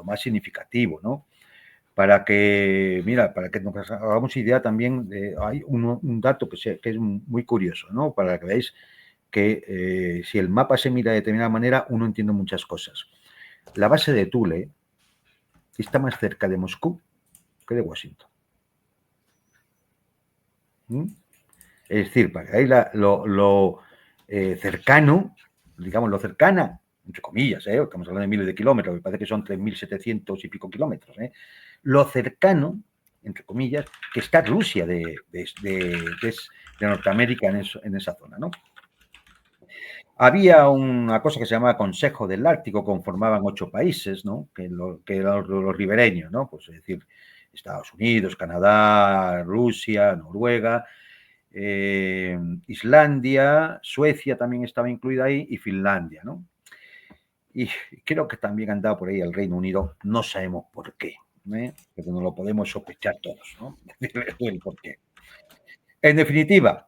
más significativo, ¿no? Para que nos hagamos idea también, hay un dato que es muy curioso, ¿no? Para que veáis que si el mapa se mira de determinada manera, uno entiende muchas cosas. La base de Thule está más cerca de Moscú que de Washington. Es decir, para que veáis lo cercano, digamos, lo cercana entre comillas, estamos hablando de miles de kilómetros, me parece que son 3.700 y pico kilómetros, lo cercano, entre comillas, que está Rusia de Norteamérica en esa zona, ¿no? Había una cosa que se llamaba Consejo del Ártico, conformaban 8 países, ¿no? Que eran los ribereños, ¿no? Pues es decir, Estados Unidos, Canadá, Rusia, Noruega, Islandia, Suecia también estaba incluida ahí y Finlandia, ¿no? Y creo que también andaba por ahí el Reino Unido, no sabemos por qué, pero no lo podemos sospechar todos, ¿no? El por qué. En definitiva,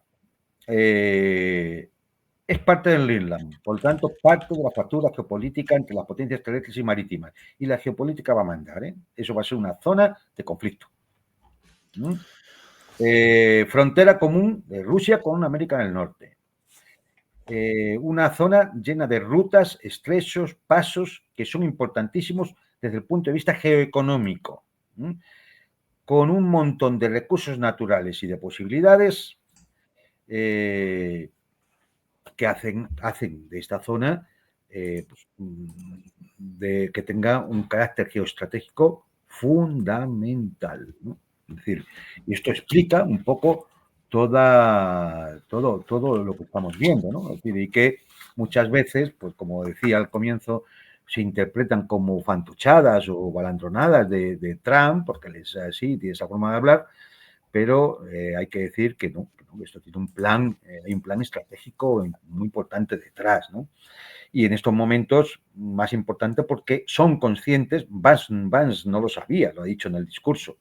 es parte del Greenland, por lo tanto, parte de la factura geopolítica entre las potencias terrestres y marítimas. Y la geopolítica va a mandar, Eso va a ser una zona de conflicto. Frontera común de Rusia con América del Norte. Una zona llena de rutas, estrechos, pasos que son importantísimos desde el punto de vista geoeconómico, con un montón de recursos naturales y de posibilidades que hacen de esta zona pues, que tenga un carácter geoestratégico fundamental, ¿no? Es decir, y esto explica un poco todo lo que estamos viendo, ¿no? Es decir, y que muchas veces, pues como decía al comienzo, se interpretan como fantochadas o balandronadas de Trump, porque les así, tiene esa forma de hablar, pero hay que decir que no, esto tiene un plan, hay un plan estratégico muy importante detrás, ¿no? Y en estos momentos, más importante porque son conscientes, Vance no lo sabía, lo ha dicho en el discurso,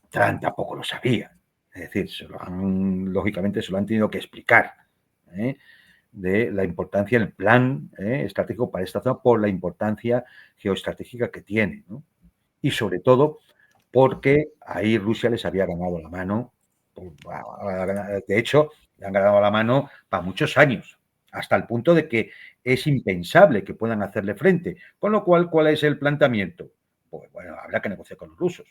Trump tampoco lo sabía, es decir, lógicamente se lo han tenido que explicar, de la importancia del plan estratégico para esta zona por la importancia geoestratégica que tiene, ¿no? Y sobre todo porque ahí Rusia les había ganado la mano, de hecho, le han ganado la mano para muchos años, hasta el punto de que es impensable que puedan hacerle frente. Con lo cual, ¿cuál es el planteamiento? Pues bueno, habrá que negociar con los rusos.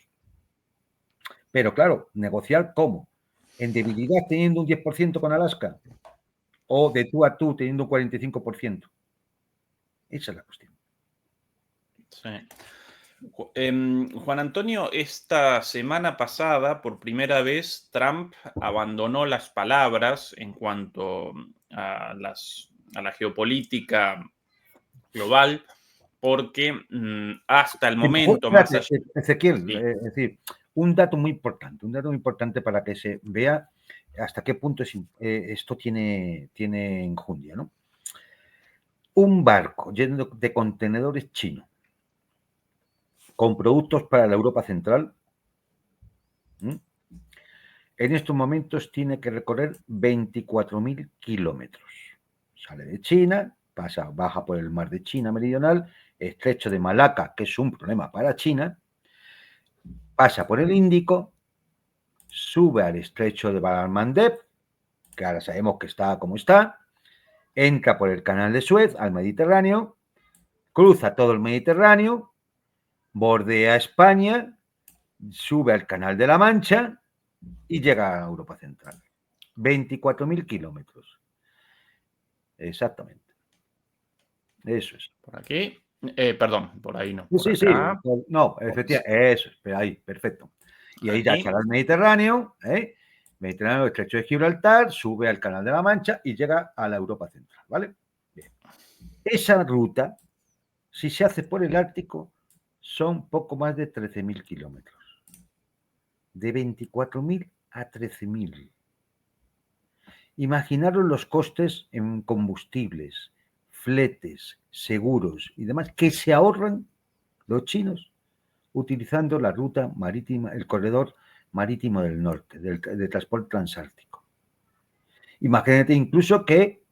Pero claro, ¿negociar cómo? ¿En debilidad teniendo un 10% con Alaska? ¿O de tú a tú teniendo un 45%? Esa es la cuestión. Sí. Juan Antonio, esta semana pasada, por primera vez, Trump abandonó las palabras en cuanto a la geopolítica global, porque hasta el momento... Ezequiel, sí. Es decir, un dato muy importante para que se vea hasta qué punto esto tiene enjundia, ¿no? Un barco lleno de contenedores chinos con productos para la Europa Central, en estos momentos tiene que recorrer 24.000 kilómetros. Sale de China, baja por el mar de China meridional, estrecho de Malaca, que es un problema para China, pasa por el Índico, sube al estrecho de Bab el-Mandeb, que ahora sabemos que está como está, entra por el canal de Suez al Mediterráneo, cruza todo el Mediterráneo, bordea España, sube al Canal de la Mancha y llega a Europa Central. 24.000 kilómetros. Exactamente. Eso es. Por aquí. Perdón, por ahí no. Sí. No, efectivamente, eso es, ahí, perfecto. Y ahí ya sale al Mediterráneo, Mediterráneo, estrecho de Gibraltar, sube al Canal de la Mancha y llega a la Europa Central, ¿vale? Bien. Esa ruta, si se hace por el Ártico, son poco más de 13.000 kilómetros. De 24.000 a 13.000. Imaginaros los costes en combustibles, fletes, seguros y demás que se ahorran los chinos utilizando la ruta marítima, el corredor marítimo del norte, de transporte transártico. Imagínate incluso que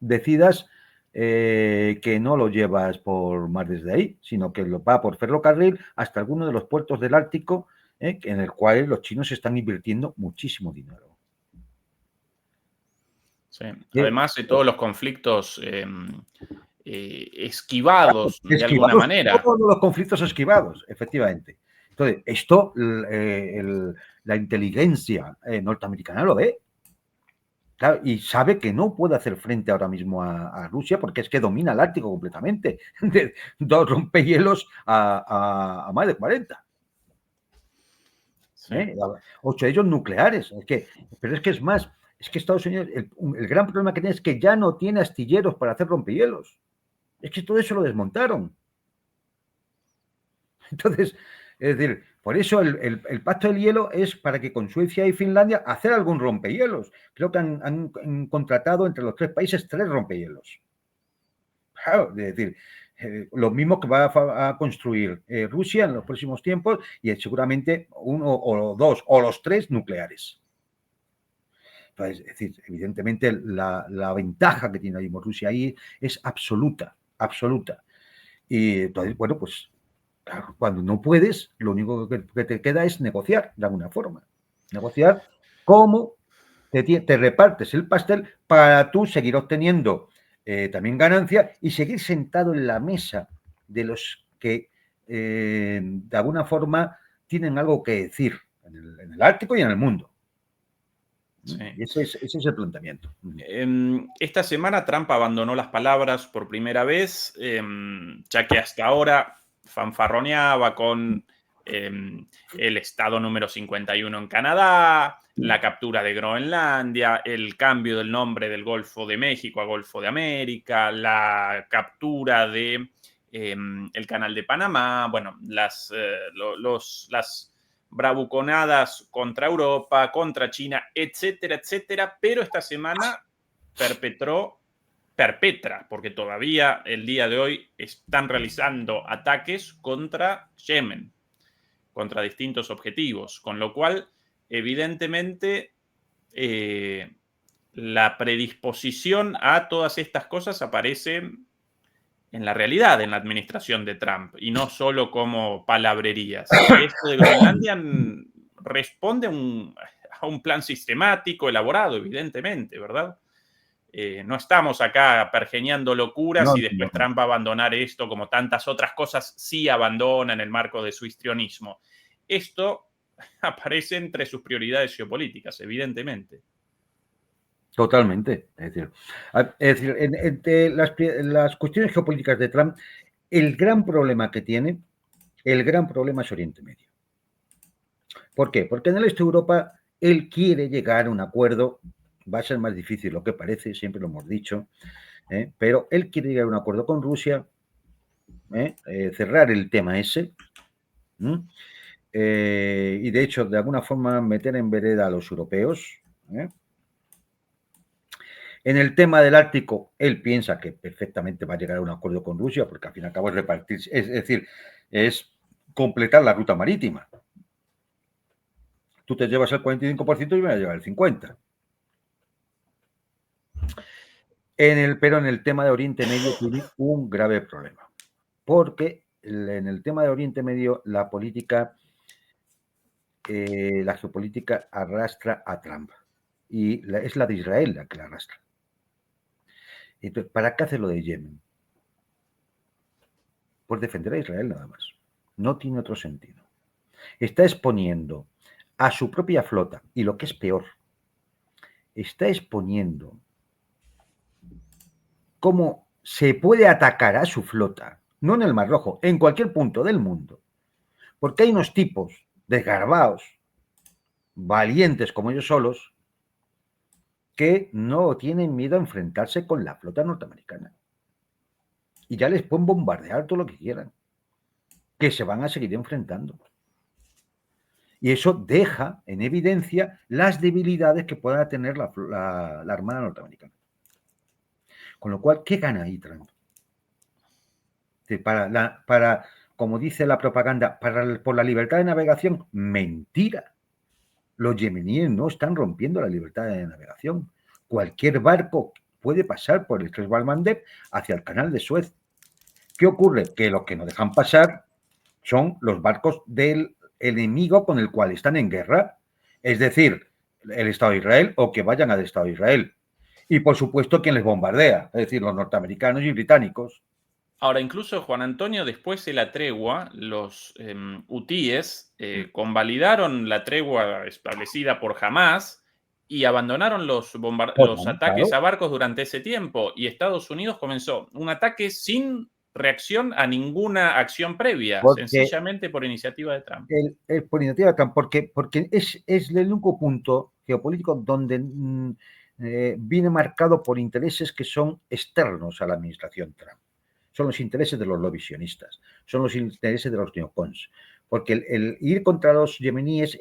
decidas que no lo llevas por mar desde ahí, sino que lo va por ferrocarril hasta alguno de los puertos del Ártico, en el cual los chinos están invirtiendo muchísimo dinero. Sí. Además de todos los conflictos esquivados de alguna manera. Todos los conflictos esquivados, efectivamente. Entonces, esto la inteligencia norteamericana lo ve. Claro, y sabe que no puede hacer frente ahora mismo a Rusia porque es que domina el Ártico completamente. De 2 rompehielos a más de 40. Sí. 8 de ellos nucleares. Pero es que es más, es que Estados Unidos, el gran problema que tiene es que ya no tiene astilleros para hacer rompehielos. Es que todo eso lo desmontaron. Entonces, es decir, por eso el pacto del hielo es para que con Suecia y Finlandia hacer algún rompehielos. Creo que han contratado entre los 3 países 3 rompehielos. Claro, es decir, lo mismo que va a construir Rusia en los próximos tiempos y seguramente 1 o 2 o los 3 nucleares. Entonces, es decir, evidentemente la ventaja que tiene Rusia ahí es absoluta, absoluta. Y entonces, bueno, pues claro, cuando no puedes, lo único que te queda es negociar de alguna forma. Negociar cómo te repartes el pastel para tú seguir obteniendo también ganancia y seguir sentado en la mesa de los que de alguna forma tienen algo que decir en el Ártico y en el mundo. Sí. Y ese es el planteamiento. Esta semana Trump abandonó las palabras por primera vez, ya que hasta ahora fanfarroneaba con el estado número 51 en Canadá, la captura de Groenlandia, el cambio del nombre del Golfo de México a Golfo de América, la captura de el Canal de Panamá, bueno, las bravuconadas contra Europa, contra China, etcétera, etcétera, pero esta semana perpetra, porque todavía el día de hoy están realizando ataques contra Yemen, contra distintos objetivos, con lo cual, evidentemente, la predisposición a todas estas cosas aparece en la realidad, en la administración de Trump, y no solo como palabrerías. Y esto de Groenlandia responde a un plan sistemático, elaborado, evidentemente, ¿verdad? No estamos acá pergeñando locuras y después Trump va a abandonar esto como tantas otras cosas sí abandona en el marco de su histrionismo. Esto aparece entre sus prioridades geopolíticas, evidentemente. Totalmente. Es decir, entre las cuestiones geopolíticas de Trump, el gran problema que tiene, es Oriente Medio. ¿Por qué? Porque en el este de Europa él quiere llegar a un acuerdo, va a ser más difícil lo que parece, siempre lo hemos dicho, pero él quiere llegar a un acuerdo con Rusia, cerrar el tema ese, y de hecho, de alguna forma, meter en vereda a los europeos. En el tema del Ártico, él piensa que perfectamente va a llegar a un acuerdo con Rusia, porque al fin y al cabo es repartir, es decir, es completar la ruta marítima. Tú te llevas el 45% y yo me voy a llevar el 50%. Pero en el tema de Oriente Medio tiene un grave problema, porque en el tema de Oriente Medio la política, la geopolítica arrastra a Trump y es la de Israel la que la arrastra. Entonces, ¿para qué hace lo de Yemen? Pues defender a Israel nada más. No tiene otro sentido. Está exponiendo a su propia flota y lo que es peor, está exponiendo cómo se puede atacar a su flota, no en el Mar Rojo, en cualquier punto del mundo, porque hay unos tipos desgarbados, valientes como ellos solos, que no tienen miedo a enfrentarse con la flota norteamericana. Y ya les pueden bombardear todo lo que quieran, que se van a seguir enfrentando. Y eso deja en evidencia las debilidades que pueda tener la Armada norteamericana. Con lo cual, ¿qué gana ahí Trump? Como dice la propaganda, por la libertad de navegación, mentira. Los yemeníes no están rompiendo la libertad de navegación. Cualquier barco puede pasar por el Estrecho de Bab el-Mandeb hacia el canal de Suez. ¿Qué ocurre? Que los que no dejan pasar son los barcos del enemigo con el cual están en guerra, es decir, el Estado de Israel o que vayan al Estado de Israel. Y por supuesto, quien les bombardea, es decir, los norteamericanos y británicos. Ahora, incluso Juan Antonio, después de la tregua, los hutíes convalidaron la tregua establecida por Hamás y abandonaron los ataques a barcos durante ese tiempo. Y Estados Unidos comenzó un ataque sin reacción a ninguna acción previa, sencillamente por iniciativa de Trump. Por iniciativa de Trump, porque es el único punto geopolítico donde viene marcado por intereses que son externos a la administración Trump. Son los intereses de los lobbies sionistas, son los intereses de los neocons. Porque el ir contra los yemeníes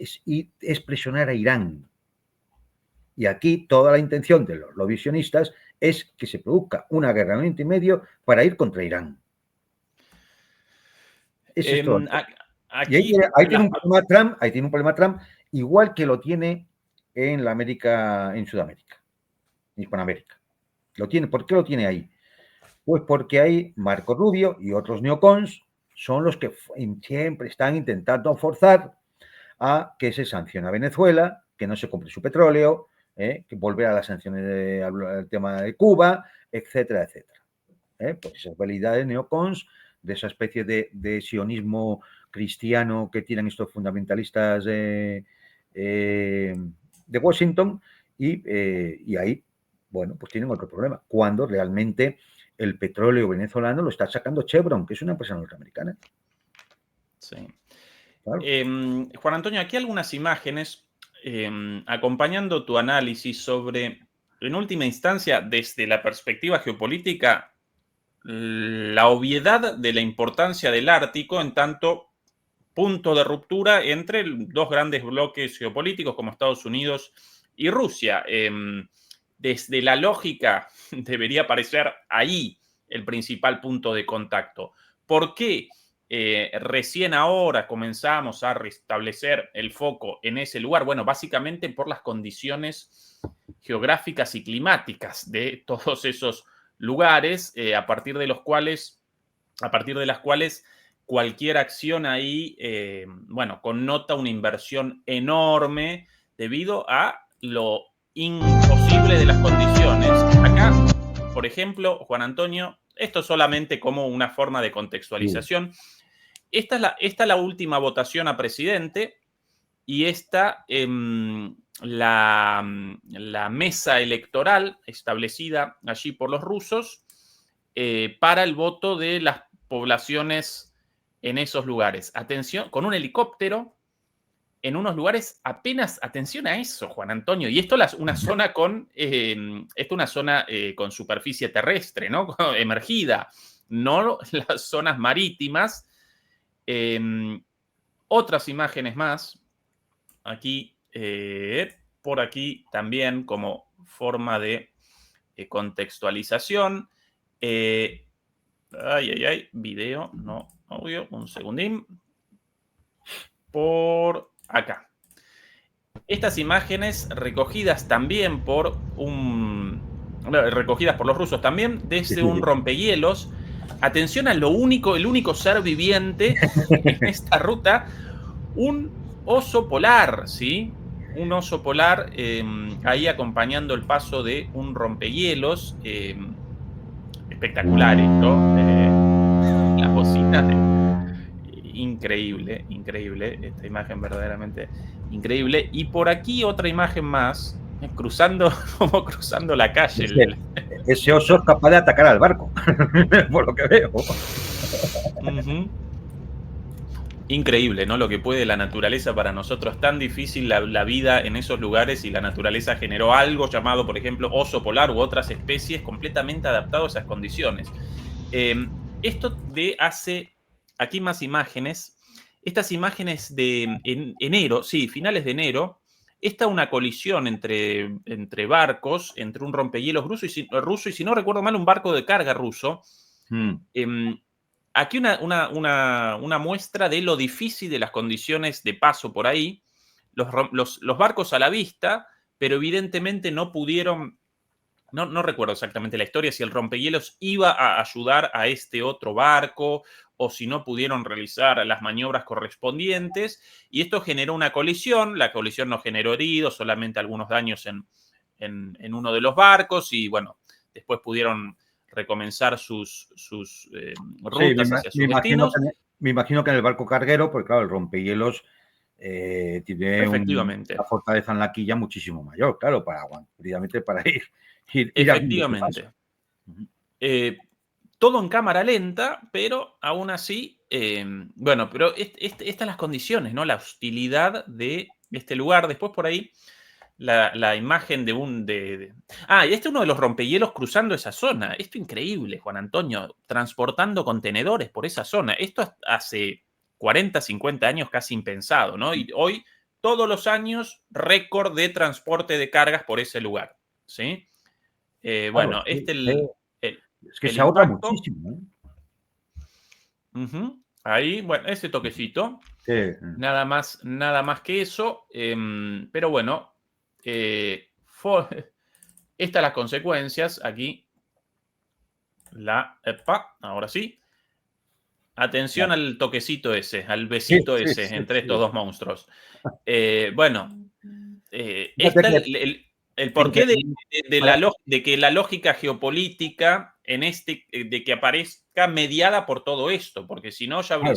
es presionar a Irán. Y aquí toda la intención de los lobbies sionistas es que se produzca una guerra en Oriente Medio para ir contra Irán. Ese es todo. Y ahí tiene un problema Trump, igual que lo tiene en Sudamérica, en Hispanoamérica. ¿Por qué lo tiene ahí? Pues porque ahí Marco Rubio y otros neocons son los que siempre están intentando forzar a que se sancione a Venezuela, que no se compre su petróleo, que volver a las sanciones al tema de Cuba, etcétera, etcétera. Pues esas habilidades neocons, de esa especie de sionismo cristiano que tienen estos fundamentalistas de Washington, y ahí, bueno, pues tienen otro problema, cuando realmente el petróleo venezolano lo está sacando Chevron, que es una empresa norteamericana. Sí. Claro. Juan Antonio, aquí algunas imágenes acompañando tu análisis sobre, en última instancia, desde la perspectiva geopolítica, la obviedad de la importancia del Ártico en tanto punto de ruptura entre dos grandes bloques geopolíticos como Estados Unidos y Rusia. Desde la lógica debería aparecer ahí el principal punto de contacto. ¿Por qué recién ahora comenzamos a restablecer el foco en ese lugar? Bueno, básicamente por las condiciones geográficas y climáticas de todos esos lugares, a partir de las cuales cualquier acción ahí, bueno, connota una inversión enorme debido a lo imposible de las condiciones. Acá, por ejemplo, Juan Antonio, esto solamente como una forma de contextualización. Esta es la última votación a presidente y esta la mesa electoral establecida allí por los rusos para el voto de las poblaciones en esos lugares. Atención, con un helicóptero en unos lugares apenas, atención a eso, Juan Antonio, y esto una zona con superficie terrestre, ¿no? Emergida, no las zonas marítimas. Otras imágenes más, aquí, por aquí también como forma de contextualización. Video, no, audio, un segundín. Por acá. Estas imágenes recogidas también recogidas por los rusos también desde un rompehielos. Atención a el único ser viviente en esta ruta, un oso polar, ¿sí? Un oso polar ahí acompañando el paso de un rompehielos. Espectacular esto. Las bocinas increíble, esta imagen verdaderamente increíble. Y por aquí otra imagen más, cruzando la calle. Ese oso es capaz de atacar al barco, por lo que veo. Increíble, ¿no? Lo que puede la naturaleza para nosotros, tan difícil la vida en esos lugares, y la naturaleza generó algo llamado, por ejemplo, oso polar u otras especies completamente adaptados a esas condiciones. Esto de hace... Aquí más imágenes. Estas imágenes de enero, sí, finales de enero. Esta una colisión entre barcos, entre un rompehielos ruso y, si no recuerdo mal, un barco de carga ruso. Aquí una muestra de lo difícil de las condiciones de paso por ahí. Los barcos a la vista, pero evidentemente no pudieron... No recuerdo exactamente la historia, si el rompehielos iba a ayudar a este otro barco o si no pudieron realizar las maniobras correspondientes, y esto generó una colisión. La colisión no generó heridos, solamente algunos daños en uno de los barcos, y bueno, después pudieron recomenzar sus rutas hacia sus destinos. Me imagino que en el barco carguero, porque claro, el rompehielos tiene Efectivamente. una fortaleza en la quilla muchísimo mayor, claro, para ir Efectivamente. Todo en cámara lenta, pero aún así, bueno, pero estas las condiciones, ¿no? La hostilidad de este lugar. Después por ahí, la imagen de y este es uno de los rompehielos cruzando esa zona. Esto increíble, Juan Antonio, transportando contenedores por esa zona. Esto hace 40, 50 años casi impensado, ¿no? Y hoy, todos los años, récord de transporte de cargas por ese lugar, ¿sí? Bueno, es que el se ahorra impacto. muchísimo, ¿eh? Ahí, bueno, ese toquecito. Sí. Nada más que eso. Pero bueno, estas las consecuencias. Aquí, ahora sí. Atención al toquecito ese, al besito Sí, ese sí, entre estos sí. dos monstruos. Bueno, Fíjate está que- el porqué para- de que la lógica geopolítica de que aparezca mediada por todo esto, porque si no, ya claro,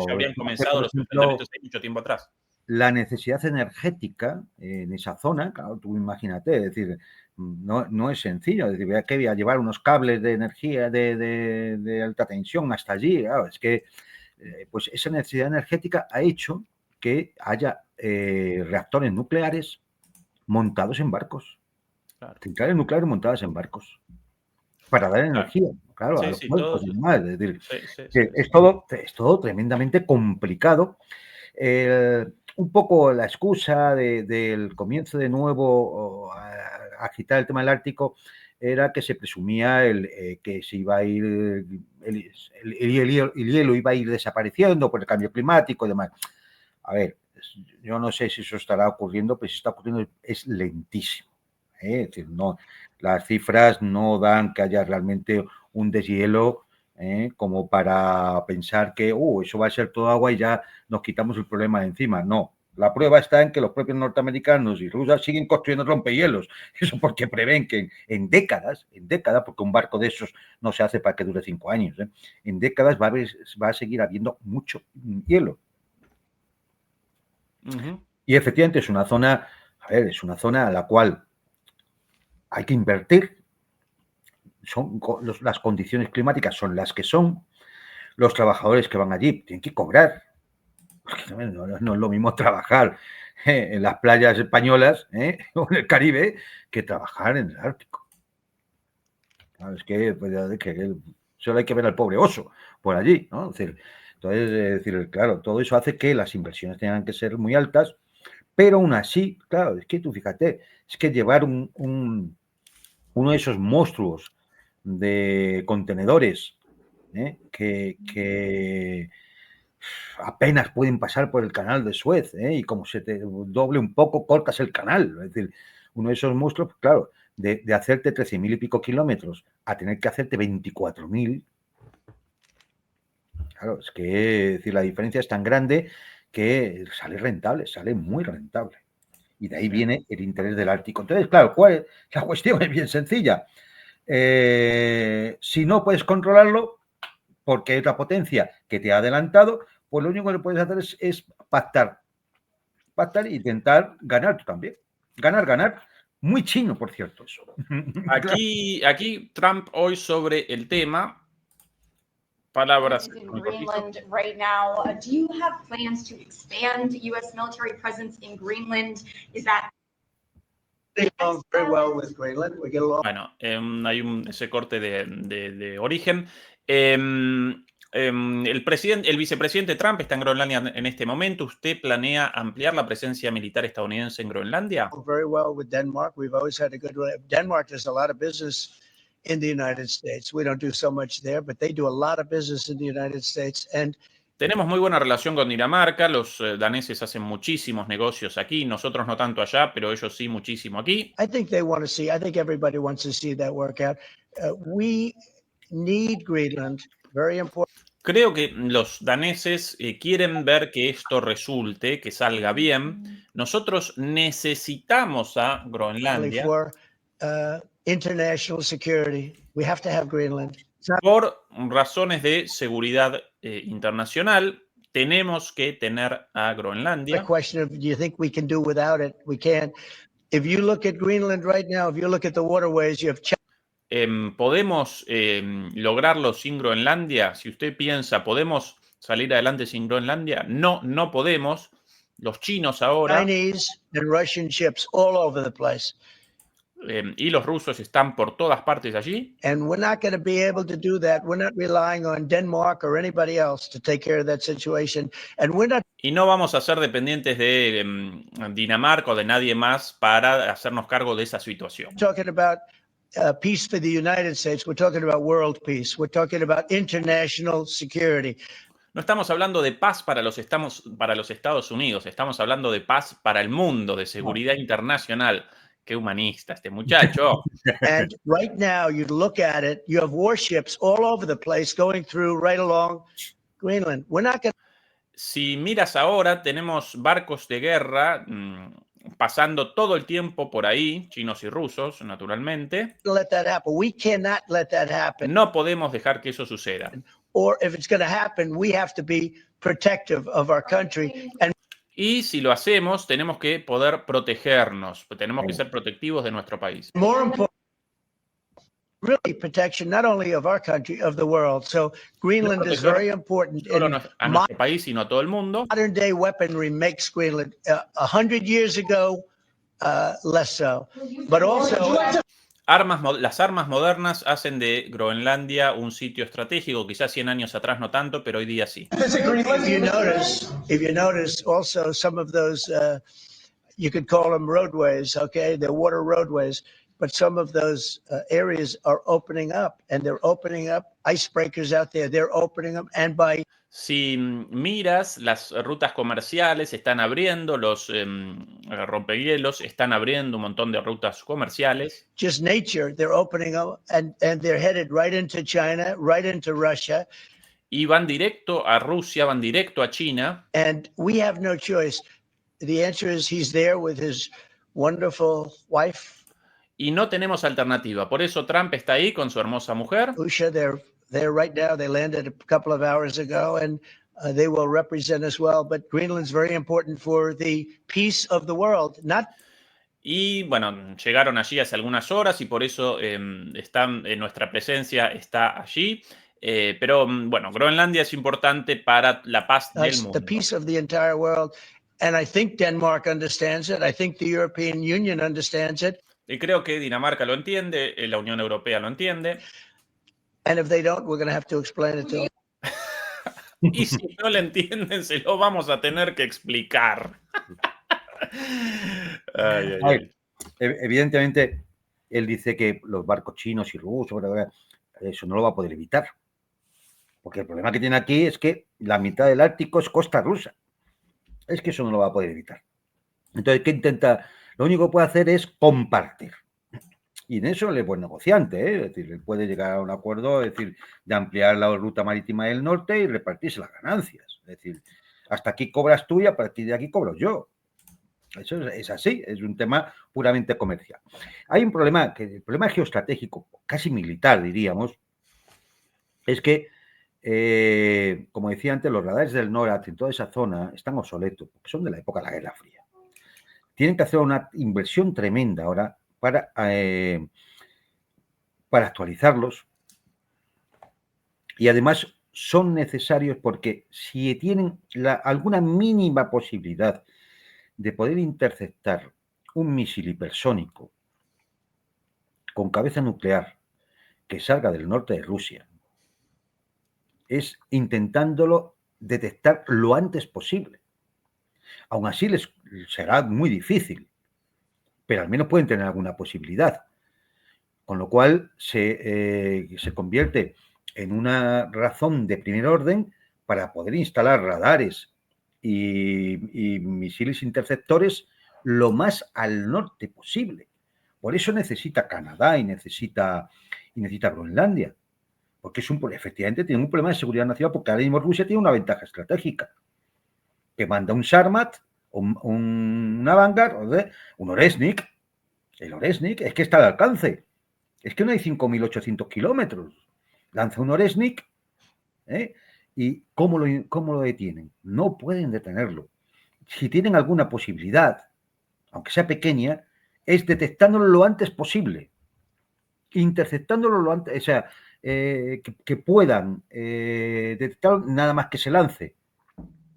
habrían fíjate, comenzado por los ejemplo, enfrentamientos ahí mucho tiempo atrás. la necesidad energética en esa zona, claro, tú imagínate, es decir, no es sencillo, es decir, que voy a llevar unos cables de energía de alta tensión hasta allí, claro, es que pues esa necesidad energética ha hecho que haya reactores nucleares montados en barcos, Claro, centrales nucleares montadas en barcos, para dar claro. energía, claro, a Sí, los sí, puertos y demás, es decir, sí. es todo tremendamente complicado. Un poco la excusa del comienzo de nuevo a agitar el tema del Ártico era que se presumía que se iba a ir el hielo iba a ir desapareciendo por el cambio climático y demás. A ver, yo no sé si eso estará ocurriendo, pero si está ocurriendo es lentísimo. Es decir, no, las cifras no dan que haya realmente un deshielo como para pensar que eso va a ser todo agua y ya nos quitamos el problema de encima. No, la prueba está en que los propios norteamericanos y rusos siguen construyendo rompehielos. Eso porque prevén que en décadas, porque un barco de esos no se hace para que dure 5 años, en décadas va a seguir habiendo mucho hielo. Y efectivamente es una zona, a la cual hay que invertir. Las condiciones climáticas son las que son. Los trabajadores que van allí tienen que cobrar. No es lo mismo trabajar en las playas españolas o en el Caribe que trabajar en el Ártico. Claro, es que solo hay que ver al pobre oso por allí, ¿no? Entonces, claro, todo eso hace que las inversiones tengan que ser muy altas, pero aún así, claro, es que tú fíjate, es que llevar uno de esos monstruos de contenedores que apenas pueden pasar por el canal de Suez y como se te doble un poco, cortas el canal. Es decir, uno de esos monstruos, claro, de hacerte 13.000 y pico kilómetros a tener que hacerte 24.000. Claro, es que decir, la diferencia es tan grande que sale muy rentable. Y de ahí viene el interés del Ártico. Entonces, claro, la cuestión es bien sencilla. Si no puedes controlarlo, porque hay otra potencia que te ha adelantado, pues lo único que puedes hacer es pactar e intentar ganar tú también. Ganar. Muy chino, por cierto, eso. Aquí Trump hoy sobre el tema. Palabras. In Greenland right now. Do you have plans to expand U.S. military presence in Greenland? Is that very well with Greenland? We get along. Bueno, hay ese corte de origen. El vicepresidente Trump está en Groenlandia en este momento. ¿Usted planea ampliar la presencia militar estadounidense en Groenlandia? Very well with Denmark. We've always had a good relationship. Denmark does a lot of business in the United States. We don't do so much there, but they do a lot of business in the United States. And tenemos muy buena relación con Dinamarca. Los daneses hacen muchísimos negocios aquí. Nosotros no tanto allá, pero ellos sí muchísimo aquí. I think everybody wants to see that work out. We need Greenland. Very important. Creo que los daneses quieren ver que esto resulte, que salga bien. Nosotros necesitamos a Groenlandia For international security. We have to have Greenland. por razones de seguridad internacional. tenemos que tener a The Groenlandia. question of, do you think we can do without it? We can. If you look at Greenland right now, if you look at the waterways, you have ¿Podemos lograrlo sin Groenlandia? Si usted piensa, ¿podemos salir adelante sin Groenlandia? No, no podemos. Los chinos ahora Chinese and Russian ships all over the place. y los rusos están por todas partes allí. And we're not going to be able to do that. We're not relying on Denmark or anybody else to take care of that situation. And we're not Y no vamos a ser dependientes de Dinamarca o de nadie más para hacernos cargo de esa situación. talking about peace for the United States. We're talking about world peace. We're talking about international security. No estamos hablando de paz para los Estados Unidos, estamos hablando de paz para el mundo, de seguridad internacional. Qué humanista este muchacho. And right now, you look at it, you have warships all over the place going through right along Greenland. We're not going Si miras ahora, tenemos barcos de guerra pasando todo el tiempo por ahí, chinos y rusos, naturalmente. to let that happen. We cannot let that happen. No podemos dejar que eso suceda. Or if it's going to happen, we have to be protective of our country. And Y si lo hacemos, tenemos que poder protegernos, tenemos que ser protectivos de nuestro país. more important, really protection not only of our country, of the world. So Greenland is very important. No solo And a nuestro país, sino a todo el mundo. modern day weaponry makes Greenland 100 years ago, less so. But also, Las armas modernas hacen de Groenlandia un sitio estratégico, quizás 100 años atrás no tanto, pero hoy día sí. if you notice also some of those, you could call them roadways, okay? They're water roadways, but some of those areas are opening up, and they're opening up icebreakers out there. They're opening them, and by Si miras, las rutas comerciales están abriendo, los rompehielos están abriendo un montón de rutas comerciales. just nature, they're opening up, and they're headed right into China, right into Russia. Y van directo a Rusia, van directo a China. And we have no choice. The answer is he's there with his wonderful wife, Y no tenemos alternativa. Por eso Trump está ahí con su hermosa mujer. Usha. They're there right now. They landed a couple of hours ago, and they will represent us well. But Greenland's very important for the peace of the world. Not Y bueno, llegaron allí hace algunas horas y por eso nuestra presencia está allí. Pero bueno, Groenlandia es importante para la paz del the mundo. peace of the entire world. And I think Denmark understands it. I think the European Union understands it. Y creo que Dinamarca lo entiende, la Unión Europea lo entiende. And if they don't, we're going to have to explain it to them. Y si no lo entienden, se lo vamos a tener que explicar. Ay, ay, ay. Evidentemente, él dice que los barcos chinos y rusos, eso no lo va a poder evitar. Porque el problema que tiene aquí es que la mitad del Ártico es costa rusa. Es que eso no lo va a poder evitar. Entonces, ¿qué intenta? Lo único que puede hacer es compartir. Y en eso él es buen negociante, ¿eh? Es decir, él puede llegar a un acuerdo, es decir, de ampliar la ruta marítima del norte y repartirse las ganancias. Es decir, hasta aquí cobras tú y a partir de aquí cobro yo. Eso es así, es un tema puramente comercial. Hay un problema, que el problema geoestratégico, casi militar, diríamos, es que, como decía antes, los radares del NORAD en toda esa zona están obsoletos, porque son de la época de la Guerra Fría. Tienen que hacer una inversión tremenda ahora para actualizarlos, y además son necesarios porque si tienen alguna mínima posibilidad de poder interceptar un misil hipersónico con cabeza nuclear que salga del norte de Rusia, es intentándolo detectar lo antes posible. Aún así les será muy difícil, pero al menos pueden tener alguna posibilidad. Con lo cual se convierte en una razón de primer orden para poder instalar radares y misiles interceptores lo más al norte posible. Por eso necesita Canadá y necesita Groenlandia, porque efectivamente tiene un problema de seguridad nacional, porque ahora mismo Rusia tiene una ventaja estratégica, que manda un Sarmat, una Vanguard, un Oresnik. El Oresnik es que está al alcance. Es que no hay 5.800 kilómetros. Lanza un Oresnik ¿Y cómo lo detienen? No pueden detenerlo. Si tienen alguna posibilidad, aunque sea pequeña, es detectándolo lo antes posible, interceptándolo lo antes, o sea, que puedan detectarlo nada más que se lance.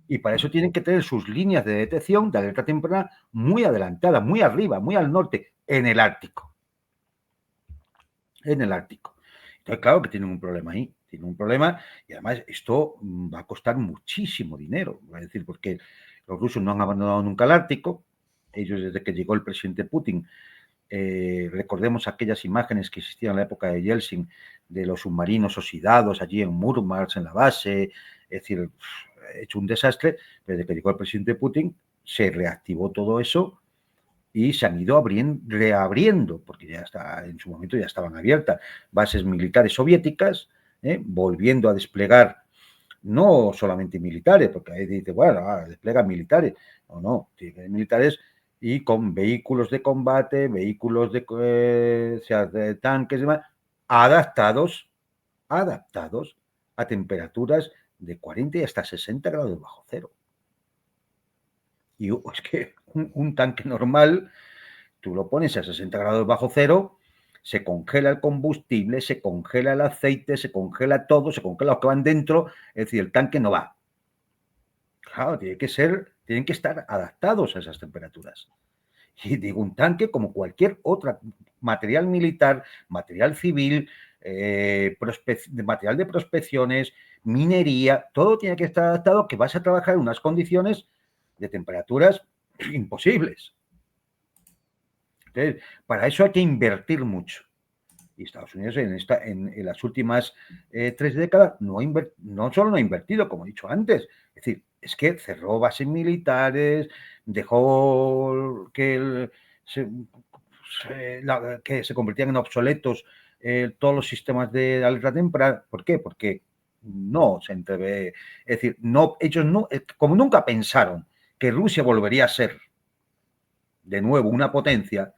Y para eso tienen que tener sus líneas de detección de alerta temprana muy adelantadas, muy arriba, muy al norte, en el Ártico. En el Ártico. Entonces, claro que tienen un problema ahí. Tienen un problema y además esto va a costar muchísimo dinero. Es decir, porque los rusos no han abandonado nunca el Ártico. Ellos, desde que llegó el presidente Putin, recordemos aquellas imágenes que existían en la época de Yeltsin de los submarinos oxidados allí en Murmansk, en la base, es decir, hecho un desastre. Desde que llegó el presidente Putin se reactivó todo eso y se han ido reabriendo, porque ya está, en su momento ya estaban abiertas bases militares soviéticas, volviendo a desplegar no solamente militares, porque ahí dice, bueno, desplegan militares, no, militares y con vehículos de combate, vehículos de tanques y demás, adaptados a temperaturas de 40 y hasta 60 grados bajo cero. Y es que un tanque normal, tú lo pones a 60 grados bajo cero, se congela el combustible, se congela el aceite, se congela todo, se congela lo que van dentro, es decir, el tanque no va. Claro, tienen que estar adaptados a esas temperaturas. Y digo, un tanque como cualquier otro material militar, material civil, material de prospecciones, minería, todo tiene que estar adaptado, que vas a trabajar en unas condiciones de temperaturas imposibles. Entonces, para eso hay que invertir mucho. Y Estados Unidos en las últimas 3 décadas no solo no ha invertido, como he dicho antes, es decir, es que cerró bases militares, dejó que se convirtieran en obsoletos todos los sistemas de alerta temprana. ¿Por qué? Porque no se entrevé, es decir, ellos no, como nunca pensaron que Rusia volvería a ser de nuevo una potencia,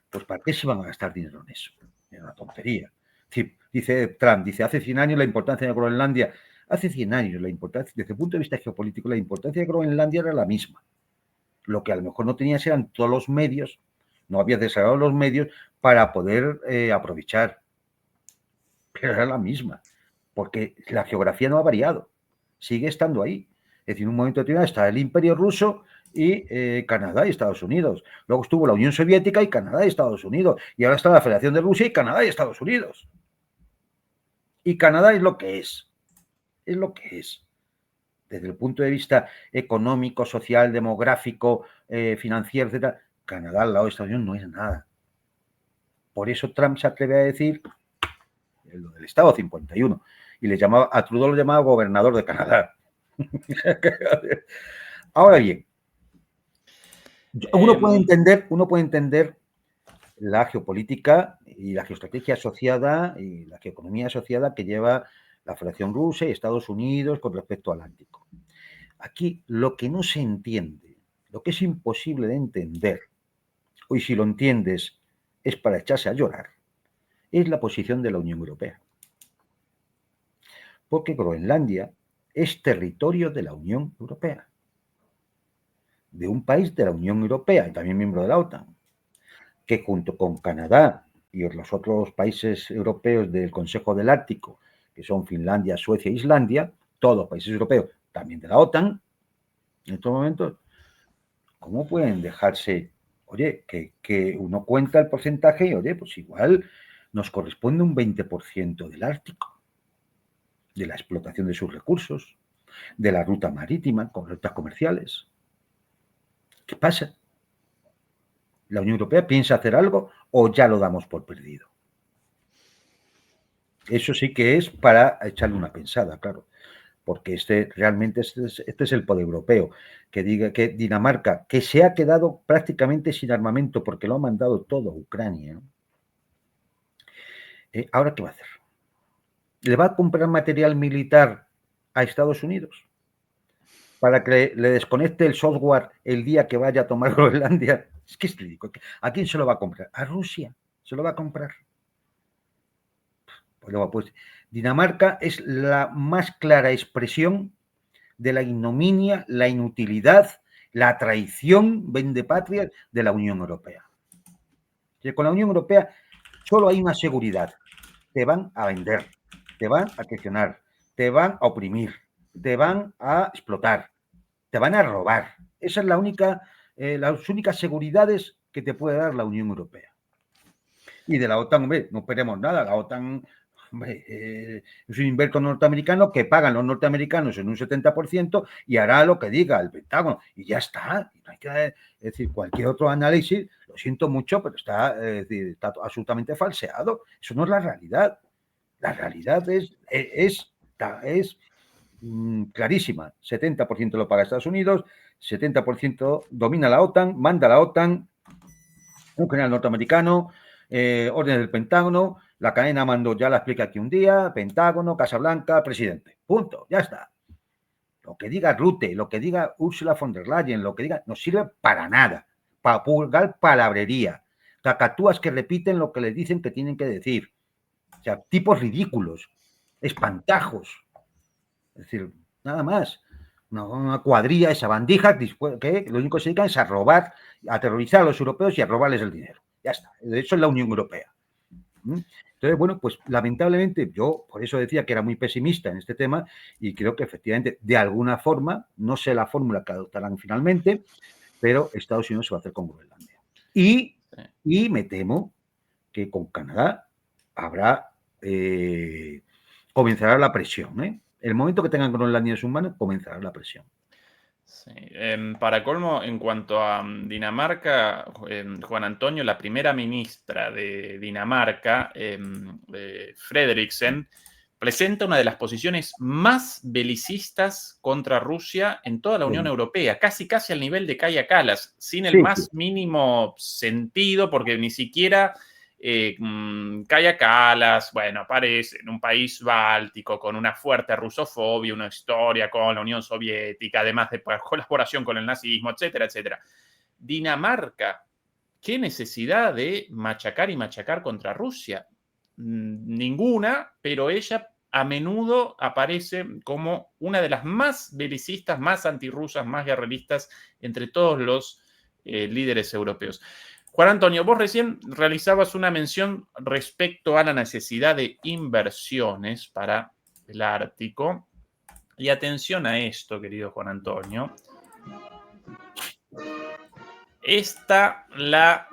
pues ¿para qué se van a gastar dinero en eso? Es una tontería. Dice Trump, hace 100 años la importancia de Groenlandia, hace 100 años la importancia, desde el punto de vista geopolítico, la importancia de Groenlandia era la misma. Lo que a lo mejor no tenías eran todos los medios, no había desarrollado los medios para poder aprovechar. Pero era la misma, porque la geografía no ha variado, sigue estando ahí. Es decir, en un momento determinado está el Imperio Ruso y Canadá y Estados Unidos. Luego estuvo la Unión Soviética y Canadá y Estados Unidos. Y ahora está la Federación de Rusia y Canadá y Estados Unidos. Y Canadá es lo que es. Es lo que es. Desde el punto de vista económico, social, demográfico, financiero, etc., Canadá al lado de Estados Unidos no es nada. Por eso Trump se atreve a decir lo del Estado 51 y a Trudeau lo llamaba gobernador de Canadá. Ahora bien, uno puede entender la geopolítica y la geoestrategia asociada y la geoeconomía asociada que lleva la Federación Rusa y Estados Unidos con respecto al Atlántico. Aquí lo que no se entiende, lo que es imposible de entender, y si lo entiendes es para echarse a llorar, es la posición de la Unión Europea. Porque Groenlandia es territorio de la Unión Europea, de un país de la Unión Europea y también miembro de la OTAN, que junto con Canadá y los otros países europeos del Consejo del Ártico, que son Finlandia, Suecia e Islandia, todos países europeos, también de la OTAN, en estos momentos, ¿cómo pueden dejarse? Oye, que uno cuenta el porcentaje y, oye, pues igual nos corresponde un 20% del Ártico, de la explotación de sus recursos, de la ruta marítima, con rutas comerciales. ¿Qué pasa? ¿La Unión Europea piensa hacer algo o ya lo damos por perdido? Eso sí que es para echarle una pensada, claro, porque realmente este es el poder europeo, que diga que Dinamarca, que se ha quedado prácticamente sin armamento porque lo ha mandado todo a Ucrania, ¿ahora qué va a hacer? ¿Le va a comprar material militar a Estados Unidos para que le desconecte el software el día que vaya a tomar Groenlandia? Es que es ridículo. ¿A quién se lo va a comprar? ¿A Rusia? ¿Se lo va a comprar? Pero pues Dinamarca es la más clara expresión de la ignominia, la inutilidad, la traición vendepatria de la Unión Europea. Con la Unión Europea solo hay una seguridad: te van a vender, te van a cuestionar, te van a oprimir, te van a explotar, te van a robar. Esa es las únicas seguridades que te puede dar la Unión Europea. Y de la OTAN, hombre, no esperemos nada. La OTAN, hombre, es un invento norteamericano que pagan los norteamericanos en un 70% y hará lo que diga el Pentágono. Y ya está. No hay que, es decir, cualquier otro análisis, lo siento mucho, pero está absolutamente falseado. Eso no es la realidad. La realidad es clarísima. 70% lo paga Estados Unidos, 70% domina la OTAN, manda la OTAN, un general norteamericano, órdenes del Pentágono, la cadena mando ya la explica aquí un día, Pentágono, Casa Blanca, presidente. Punto, ya está. Lo que diga Rutte, lo que diga Ursula von der Leyen, lo que diga, no sirve para nada, para purgar palabrería. Cacatúas que repiten lo que les dicen que tienen que decir. O sea, tipos ridículos, espantajos. Es decir, nada más. Una cuadrilla, esa bandija, que lo único que se dedican es a robar, a aterrorizar a los europeos y a robarles el dinero. Ya está. Eso es la Unión Europea. Entonces, bueno, pues lamentablemente yo por eso decía que era muy pesimista en este tema y creo que efectivamente, de alguna forma, no sé la fórmula que adoptarán finalmente, pero Estados Unidos se va a hacer con Groenlandia. Y me temo que con Canadá comenzará la presión. El momento que tengan Groenlandia en sus manos, comenzará la presión. Sí. Para colmo, en cuanto a Dinamarca, Juan Antonio, la primera ministra de Dinamarca, Frederiksen, presenta una de las posiciones más belicistas contra Rusia en toda la Unión Europea, casi al nivel de Kaja Kallas, sin el más mínimo sentido, porque ni siquiera Kaja Kallas, bueno, aparece en un país báltico con una fuerte rusofobia, una historia con la Unión Soviética, además de colaboración con el nazismo, etcétera, etcétera. Dinamarca, ¿qué necesidad de machacar y machacar contra Rusia? Ninguna, pero ella a menudo aparece como una de las más belicistas, más antirrusas, más guerreristas entre todos los líderes europeos. Juan Antonio, vos recién realizabas una mención respecto a la necesidad de inversiones para el Ártico. Y atención a esto, querido Juan Antonio. Esta la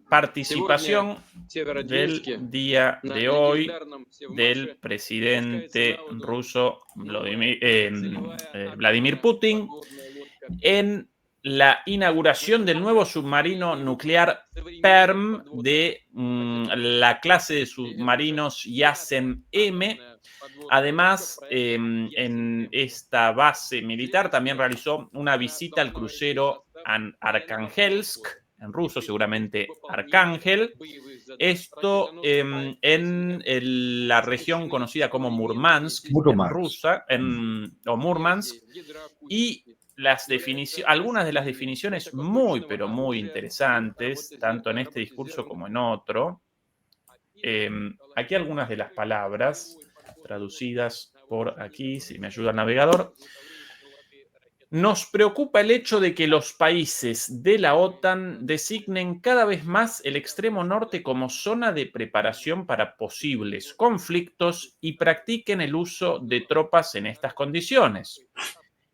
participación del día de hoy del presidente ruso Vladimir Putin en la inauguración del nuevo submarino nuclear PERM de la clase de submarinos Yasen-M. Además, en esta base militar también realizó una visita al crucero Arkhangelsk, en ruso seguramente Arcángel. Esto en la región conocida como Murmansk, en rusa, o Murmansk, y algunas de las definiciones muy, pero muy interesantes, tanto en este discurso como en otro. Aquí algunas de las palabras traducidas por aquí, si me ayuda el navegador. Nos preocupa el hecho de que los países de la OTAN designen cada vez más el extremo norte como zona de preparación para posibles conflictos y practiquen el uso de tropas en estas condiciones,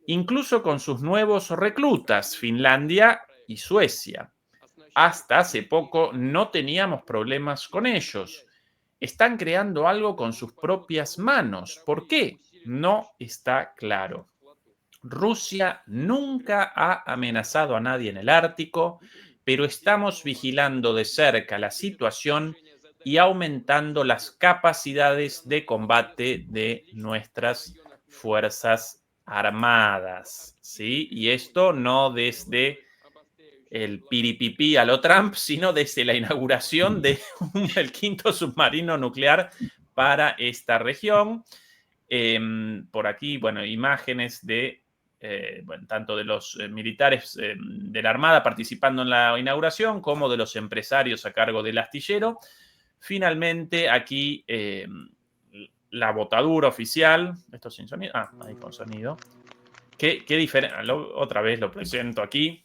incluso con sus nuevos reclutas, Finlandia y Suecia. Hasta hace poco no teníamos problemas con ellos. Están creando algo con sus propias manos. ¿Por qué? No está claro. Rusia nunca ha amenazado a nadie en el Ártico, pero estamos vigilando de cerca la situación y aumentando las capacidades de combate de nuestras fuerzas armadas, ¿sí? Y esto no desde el piripipí a lo Trump, sino desde la inauguración del quinto submarino nuclear para esta región. Por aquí, bueno, imágenes de tanto de los militares de la Armada participando en la inauguración como de los empresarios a cargo del astillero. finalmente aquí la botadura oficial. ¿Esto sin sonido? Ah, ahí con sonido. ¿Qué diferencia? Otra vez lo presento aquí.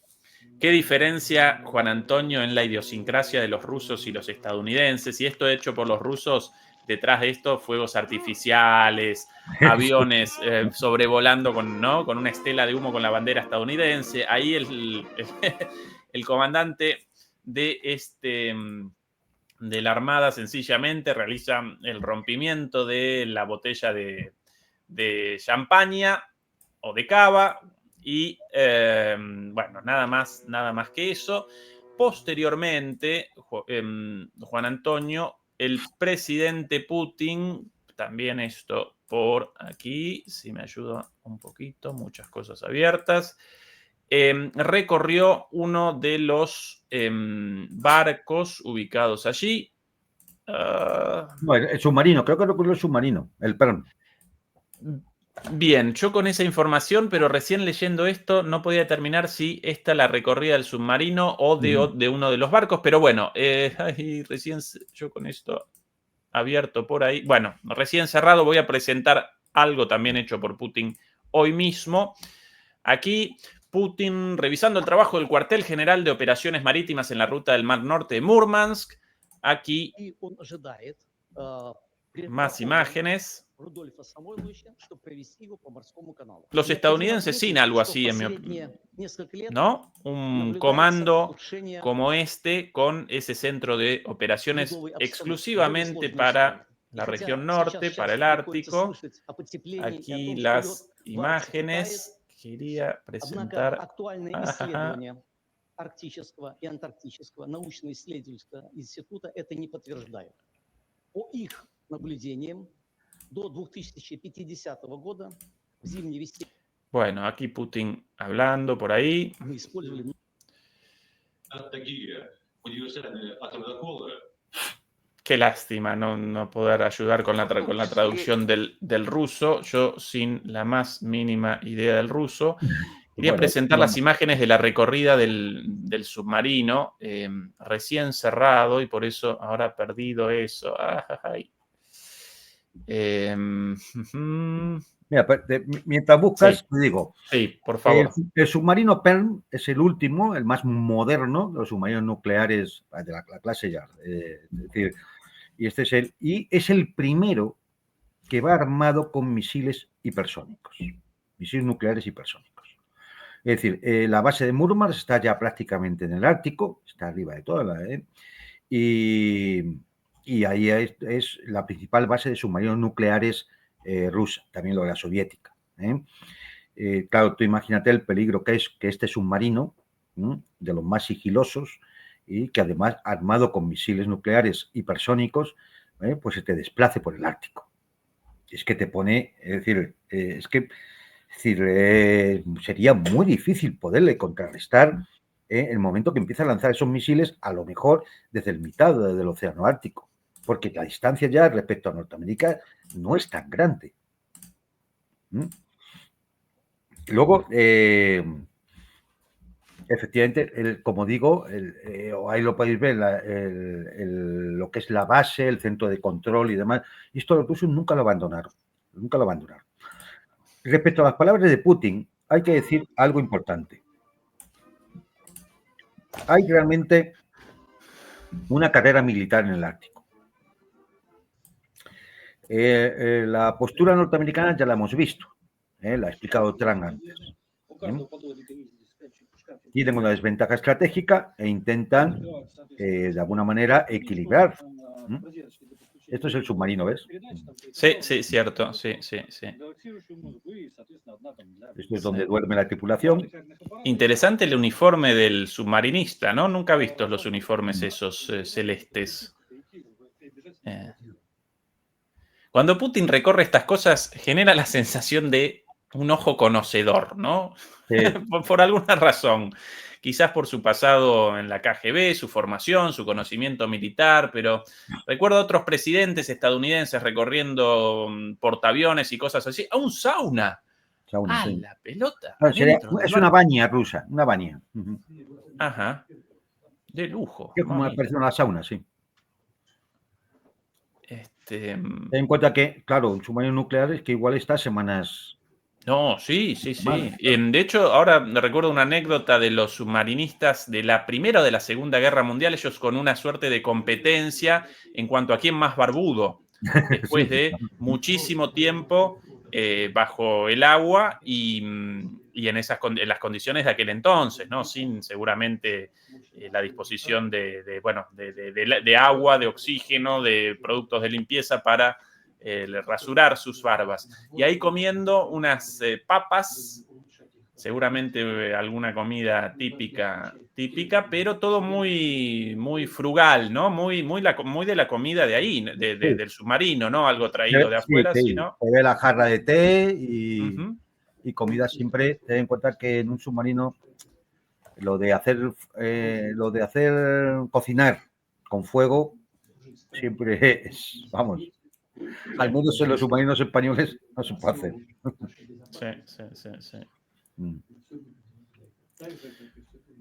¿Qué diferencia, Juan Antonio, en la idiosincrasia de los rusos y los estadounidenses? Y esto hecho por los rusos, detrás de esto, fuegos artificiales, aviones sobrevolando con una estela de humo con la bandera estadounidense. Ahí el comandante de la Armada sencillamente realiza el rompimiento de la botella de champaña o de cava y bueno, nada más que eso. Posteriormente, Juan Antonio, el presidente Putin, también esto por aquí, si me ayuda un poquito, muchas cosas abiertas, recorrió uno de los barcos ubicados allí. No, el submarino, creo que recorrió el submarino, el Perm. Bien, yo con esa información, pero recién leyendo esto, no podía determinar si esta la recorrida del submarino o de uno de los barcos, pero bueno, recién yo con esto abierto por ahí, bueno, recién cerrado, voy a presentar algo también hecho por Putin hoy mismo. Aquí Putin revisando el trabajo del cuartel general de operaciones marítimas en la ruta del Mar Norte de Murmansk. Aquí más imágenes. Los estadounidenses sin algo así, en mi opinión, ¿no? Un comando como este con ese centro de operaciones exclusivamente para la región norte, para el Ártico. Aquí las imágenes. Quería presentar. Арктического и Антарктического научно-исследовательского института это не подтверждают. По их наблюдениям, до 2050 года в зимней весне... Bueno, aquí Putin hablando por ahí. Мы использовали... Qué lástima no poder ayudar con la traducción del ruso. Yo sin la más mínima idea del ruso. Quería presentar las imágenes de la recorrida del submarino recién cerrado y por eso ahora he perdido eso. Mira, mientras buscas, sí. te digo. Sí, por favor. El submarino Perm es el último, el más moderno de los submarinos nucleares de la clase Yard. Es decir, y es el primero que va armado con misiles hipersónicos, misiles nucleares hipersónicos. Es decir, la base de Murmansk está ya prácticamente en el Ártico, está arriba de toda y ahí es la principal base de submarinos nucleares rusa, también lo de la soviética. Claro, tú imagínate el peligro que es que este submarino, de los más sigilosos, y que además armado con misiles nucleares hipersónicos, pues se te desplace por el Ártico. Es que te pone, es decir, sería muy difícil poderle contrarrestar el momento que empieza a lanzar esos misiles, a lo mejor desde el mitad del océano Ártico, porque la distancia ya respecto a Norteamérica no es tan grande. Luego, efectivamente, como digo, ahí lo podéis ver, lo que es la base, el centro de control y demás, y esto los rusos nunca lo abandonaron, nunca lo abandonaron. Respecto a las palabras de Putin, hay que decir algo importante. Hay realmente una carrera militar en el Ártico. La postura norteamericana ya la hemos visto, la ha explicado Trump antes. Tienen una desventaja estratégica e intentan, de alguna manera, equilibrar. Esto es el submarino, ¿ves? Sí, cierto. Sí. Esto es donde duerme la tripulación. Interesante el uniforme del submarinista, ¿no? Nunca he visto los uniformes esos celestes. Cuando Putin recorre estas cosas, genera la sensación de un ojo conocedor, ¿no? Sí. por alguna razón. Quizás por su pasado en la KGB, su formación, su conocimiento militar, pero recuerdo a otros presidentes estadounidenses recorriendo portaaviones y cosas así. ¡A un sauna! Sí. La pelota. No, es una baña rusa, una baña. Ajá. De lujo. Es como parece una sauna, sí. Ten en cuenta que, claro, un submarino nuclear es que igual está semanas. No, sí, sí, Semanas, sí. claro. De hecho, ahora me recuerdo una anécdota de los submarinistas de la Primera o de la Segunda Guerra Mundial, ellos con una suerte de competencia en cuanto a quién más barbudo, Sí, después sí, de claro. muchísimo tiempo bajo el agua y en las condiciones de aquel entonces, ¿no? Sin seguramente la disposición bueno, de agua, de oxígeno, de productos de limpieza para rasurar sus barbas. Y ahí comiendo unas papas, seguramente alguna comida típica, pero todo muy, muy frugal, ¿no? Muy de la comida de ahí, Sí, del submarino, ¿no? Algo traído de sí, afuera, sí. sino... Se ve la jarra de té Ujú. y comida siempre. Ten en cuenta que en un submarino lo de hacer cocinar con fuego siempre es, vamos, Sí, al menos en sí, los sí. submarinos españoles no se puede hacer. Sí, sí, sí, sí. Mm.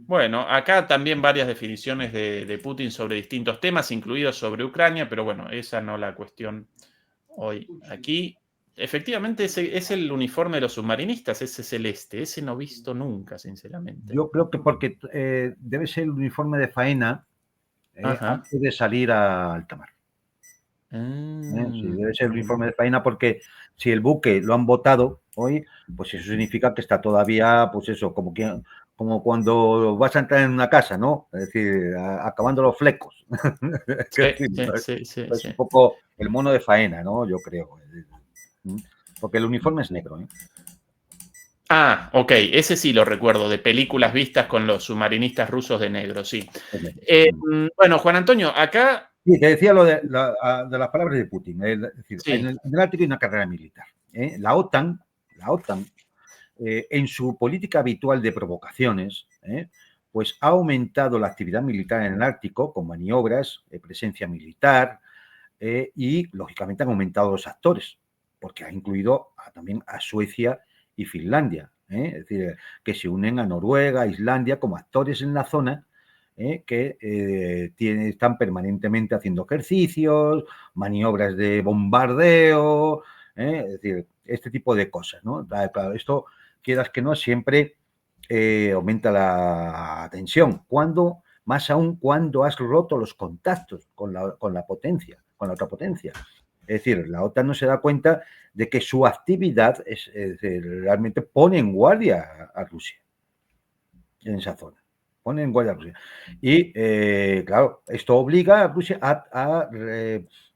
Bueno, acá también varias definiciones de Putin sobre distintos temas, incluidos sobre Ucrania, pero bueno, esa no la cuestión hoy aquí. Efectivamente, ese es el uniforme de los submarinistas, ese celeste, ese no visto nunca, sinceramente. Yo creo que porque debe ser el uniforme de faena Ajá. antes de salir a alta mar. Sí, debe ser el uniforme de faena porque si el buque lo han botado hoy, pues eso significa que está todavía, pues eso, como cuando vas a entrar en una casa, ¿no? Es decir, acabando los flecos. Es Sí, decir, sí, sí, sí, es un sí. poco el mono de faena, ¿no? Yo creo. Porque el uniforme es negro, ¿eh? Ah, ok, ese sí lo recuerdo, de películas vistas con los submarinistas rusos de negro, sí. Es negro. Bueno, Juan Antonio, acá Sí, te decía lo de las palabras de Putin. Es decir, sí. en el Ártico hay una carrera militar. La OTAN, en su política habitual de provocaciones, pues ha aumentado la actividad militar en el Ártico con maniobras, presencia militar y, lógicamente, han aumentado los actores, porque ha incluido también a Suecia y Finlandia, es decir, que se unen a Noruega, Islandia como actores en la zona que están permanentemente haciendo ejercicios, maniobras de bombardeo, es decir, este tipo de cosas, ¿no? Claro, esto, quieras que no, siempre aumenta la tensión. Más aún cuando has roto los contactos con la potencia, con la otra potencia. Es decir, la OTAN no se da cuenta de que su actividad realmente pone en guardia a Rusia en esa zona. Pone en guardia a Rusia. Y, claro, esto obliga a Rusia a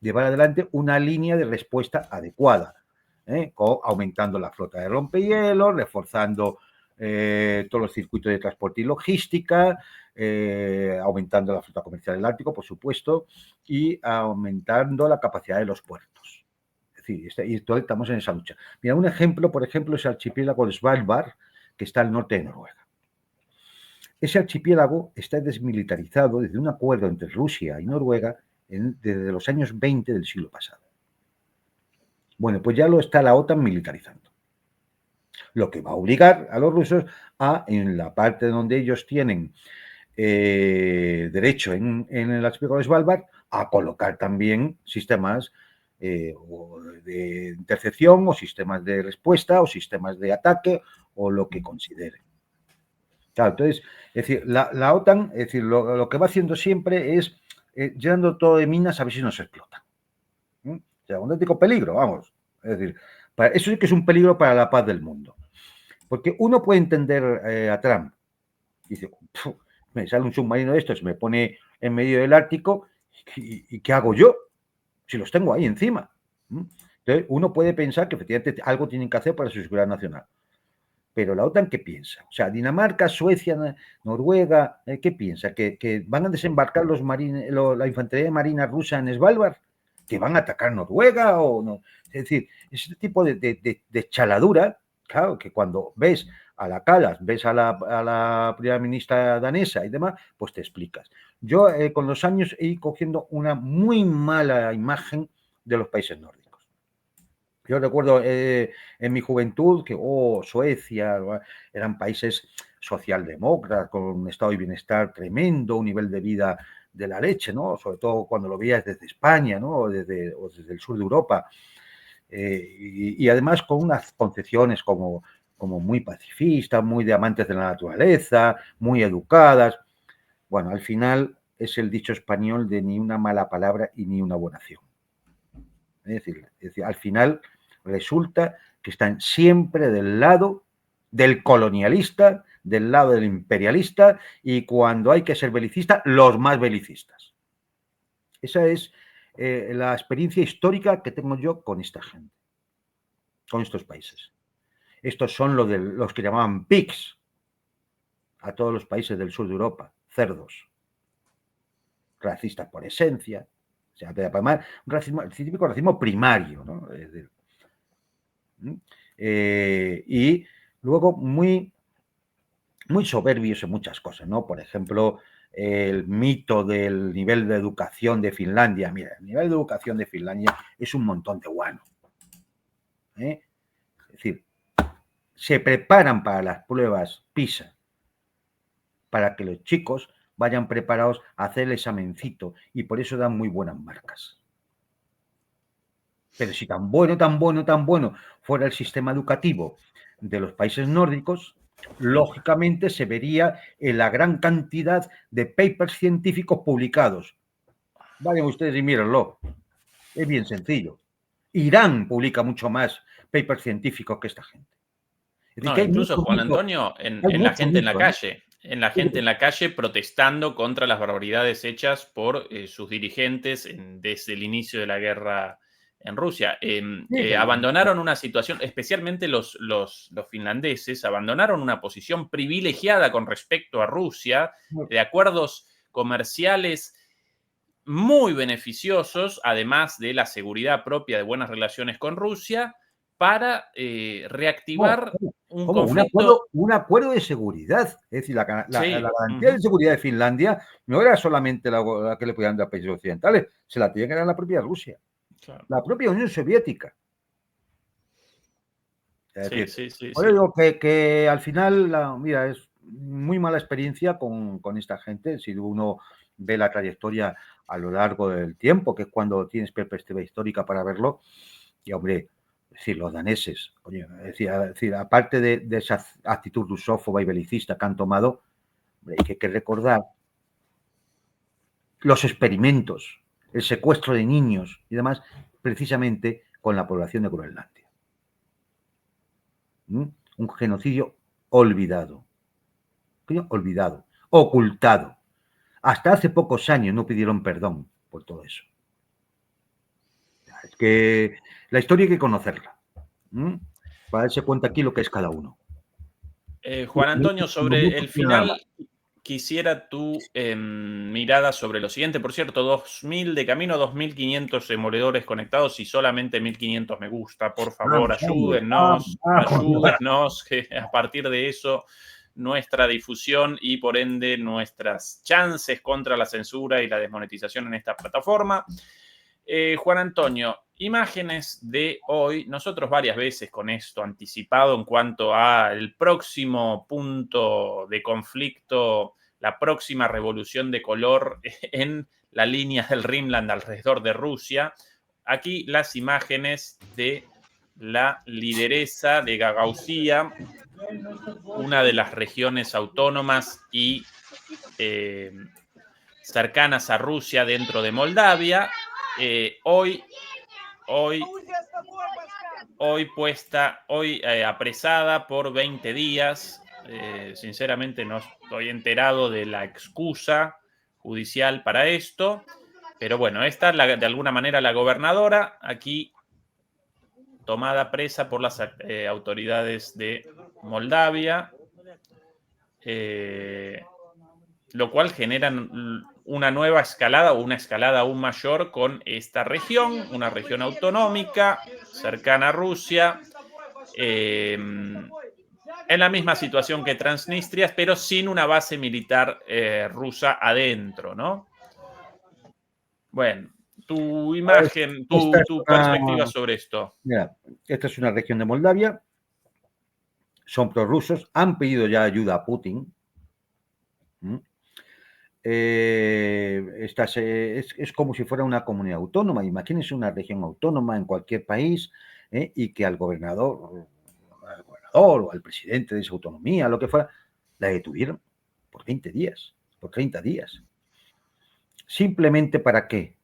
llevar adelante una línea de respuesta adecuada, aumentando la flota de rompehielos, reforzando todos los circuitos de transporte y logística, aumentando la flota comercial del Ártico, por supuesto, y aumentando la capacidad de los puertos. Es decir, estamos en esa lucha. Mira, un ejemplo, por ejemplo, es el archipiélago de Svalbard, que está al norte de Noruega. Ese archipiélago está desmilitarizado desde un acuerdo entre Rusia y Noruega desde los años 20 del siglo pasado. Bueno, pues ya lo está la OTAN militarizando. Lo que va a obligar a los rusos en la parte donde ellos tienen derecho en el archipiélago de Svalbard, a colocar también sistemas de intercepción o sistemas de respuesta o sistemas de ataque o lo que consideren. Claro, entonces, es decir, la OTAN, es decir, lo que va haciendo siempre es llenando todo de minas a ver si no se explota. O sea, un auténtico peligro, vamos. Es decir, eso sí que es un peligro para la paz del mundo. Porque uno puede entender a Trump. Dice, me sale un submarino de estos, me pone en medio del Ártico, ¿y qué hago yo? Si los tengo ahí encima. Entonces, uno puede pensar que efectivamente algo tienen que hacer para su seguridad nacional. Pero la OTAN, ¿qué piensa? O sea, Dinamarca, Suecia, Noruega, ¿qué piensa? ¿Que van a desembarcar la infantería marina rusa en Svalbard? ¿Que van a atacar Noruega o no? Es decir, ese tipo de chaladura, claro, que cuando ves a la Kallas, ves a la primera ministra danesa y demás, pues te explicas. Yo con los años he ido cogiendo una muy mala imagen de los países nórdicos. Yo recuerdo en mi juventud que Suecia, eran países socialdemócratas, con un estado de bienestar tremendo, un nivel de vida de la leche, ¿no? Sobre todo cuando lo veías desde España, ¿no? O desde el sur de Europa. Y además con unas concepciones como muy pacifistas, muy de amantes de la naturaleza, muy educadas. Bueno, al final es el dicho español de ni una mala palabra y ni una buena acción. Es decir, al final resulta que están siempre del lado del colonialista, del lado del imperialista, y cuando hay que ser belicista, los más belicistas. Esa es la experiencia histórica que tengo yo con esta gente, con estos países. Estos son los que llamaban pigs a todos los países del sur de Europa, cerdos, racistas por esencia, o sea, además, un racismo, el típico racismo primario, ¿no? Y luego muy soberbios en muchas cosas, ¿no? Por ejemplo, el mito del nivel de educación de Finlandia. Mira, el nivel de educación de Finlandia es un montón de guano. Es decir, se preparan para las pruebas PISA para que los chicos vayan preparados a hacer el examencito y por eso dan muy buenas marcas. Pero si tan bueno fuera el sistema educativo de los países nórdicos, lógicamente se vería en la gran cantidad de papers científicos publicados. Vayan ustedes y mírenlo. Es bien sencillo. Irán publica mucho más papers científicos que esta gente. Es decir, No, que hay incluso mucho Juan mito, Antonio, en hay la mucho gente en la mito, ¿eh? calle, en la gente en la calle protestando contra las barbaridades hechas por sus dirigentes desde el inicio de la guerra en Rusia. Abandonaron una situación, especialmente los finlandeses, abandonaron una posición privilegiada con respecto a Rusia, de acuerdos comerciales muy beneficiosos, además de la seguridad propia de buenas relaciones con Rusia, para reactivar un conflicto. Un acuerdo de seguridad. Es decir, la Sí, garantía de seguridad de Finlandia no era solamente la que le podían dar países occidentales, se la tenía que dar la propia Rusia, claro. la propia Unión Soviética. Es Sí, decir, sí, por eso digo que al final, mira, es muy mala experiencia con esta gente. Si uno ve la trayectoria a lo largo del tiempo, que es cuando tienes perspectiva histórica para verlo, y hombre, es decir, los daneses, oye, es decir, aparte de esa actitud rusófoba y belicista que han tomado, hombre, hay que recordar los experimentos, el secuestro de niños y demás, precisamente con la población de Groenlandia. Un genocidio olvidado, ocultado. Hasta hace pocos años no pidieron perdón por todo eso. Es que la historia hay que conocerla, para darse cuenta aquí lo que es cada uno. Juan Antonio, sobre el final, quisiera tu mirada sobre lo siguiente. Por cierto, 2.000 de camino, 2.500 demoledores conectados y solamente 1.500 me gusta. Por favor, ayúdennos, que a partir de eso nuestra difusión y por ende nuestras chances contra la censura y la desmonetización en esta plataforma. Juan Antonio, imágenes de hoy, nosotros varias veces con esto anticipado en cuanto al próximo punto de conflicto, la próxima revolución de color en la línea del Rimland alrededor de Rusia. Aquí las imágenes de la lideresa de Gagauzía, una de las regiones autónomas y cercanas a Rusia dentro de Moldavia. Hoy apresada por 20 días. Sinceramente no estoy enterado de la excusa judicial para esto, pero bueno, esta es de alguna manera la gobernadora, aquí tomada presa por las autoridades de Moldavia, lo cual genera una nueva escalada o una escalada aún mayor con esta región, una región autonómica cercana a Rusia, en la misma situación que Transnistria, pero sin una base militar rusa adentro, ¿no? Bueno, tu imagen, tu perspectiva sobre esto. Mira, esta es una región de Moldavia, son prorrusos, han pedido ya ayuda a Putin. es como si fuera una comunidad autónoma. Imagínense una región autónoma en cualquier país, y que al gobernador o al presidente de esa autonomía, lo que fuera, la detuvieron por 20 días, por 30 días. ¿Simplemente para qué?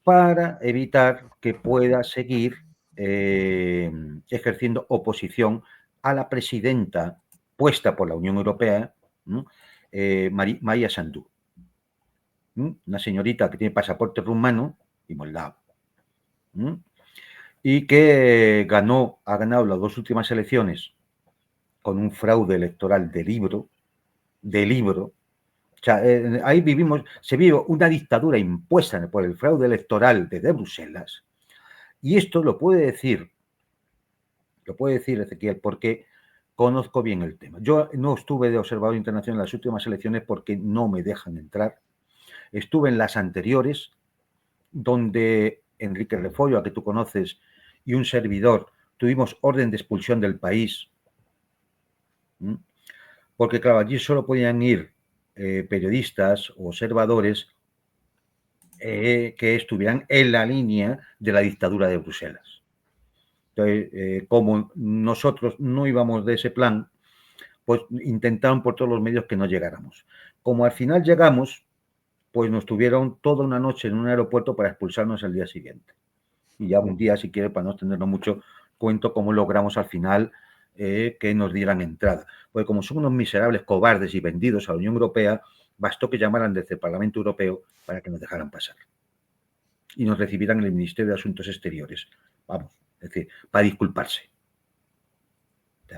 Para evitar que pueda seguir ejerciendo oposición a la presidenta puesta por la Unión Europea, María Sandu, una señorita que tiene pasaporte rumano y moldavo, y que ha ganado las 2 últimas elecciones con un fraude electoral de libro. O sea, ahí se vive una dictadura impuesta por el fraude electoral de Bruselas. Y esto lo puede decir Ezequiel, porque conozco bien el tema. Yo no estuve de observador internacional en las últimas elecciones porque no me dejan entrar. Estuve en las anteriores, donde Enrique Refollo, a que tú conoces, y un servidor tuvimos orden de expulsión del país, porque claro, allí solo podían ir periodistas o observadores que estuvieran en la línea de la dictadura de Bruselas. Entonces, como nosotros no íbamos de ese plan, pues intentaron por todos los medios que no llegáramos. Como al final llegamos, pues nos tuvieron toda una noche en un aeropuerto para expulsarnos al día siguiente. Y ya un día, si quiere, para no extendernos mucho, cuento cómo logramos al final que nos dieran entrada. Porque como son unos miserables cobardes y vendidos a la Unión Europea, bastó que llamaran desde el Parlamento Europeo para que nos dejaran pasar. Y nos recibieran en el Ministerio de Asuntos Exteriores. Vamos, es decir, para disculparse.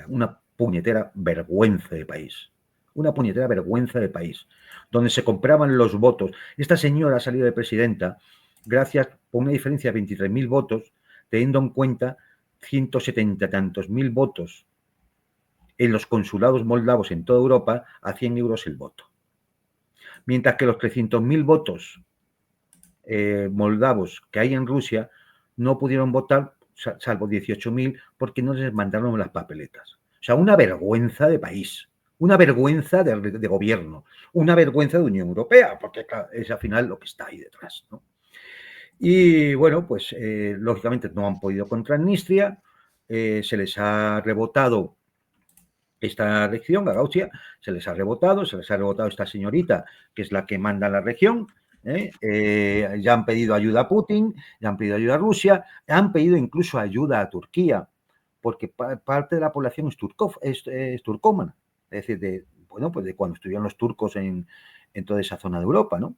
Una puñetera vergüenza de país. Una puñetera vergüenza de país. Donde se compraban los votos. Esta señora ha salido de presidenta gracias por una diferencia de 23.000 votos, teniendo en cuenta 170 y tantos mil votos en los consulados moldavos en toda Europa a 100 euros el voto. Mientras que los 300.000 votos moldavos que hay en Rusia no pudieron votar, salvo 18.000, porque no les mandaron las papeletas. O sea, una vergüenza de país, una vergüenza de gobierno, una vergüenza de Unión Europea, porque claro, es al final lo que está ahí detrás, ¿no? Y bueno, pues lógicamente no han podido con Transnistria, se les ha rebotado esta región, Gagauzia, se les ha rebotado esta señorita, que es la que manda la región. Ya han pedido ayuda a Putin, ya han pedido ayuda a Rusia, han pedido incluso ayuda a Turquía, porque parte de la población es turcómana, es decir, pues de cuando estuvieron los turcos en toda esa zona de Europa, ¿no?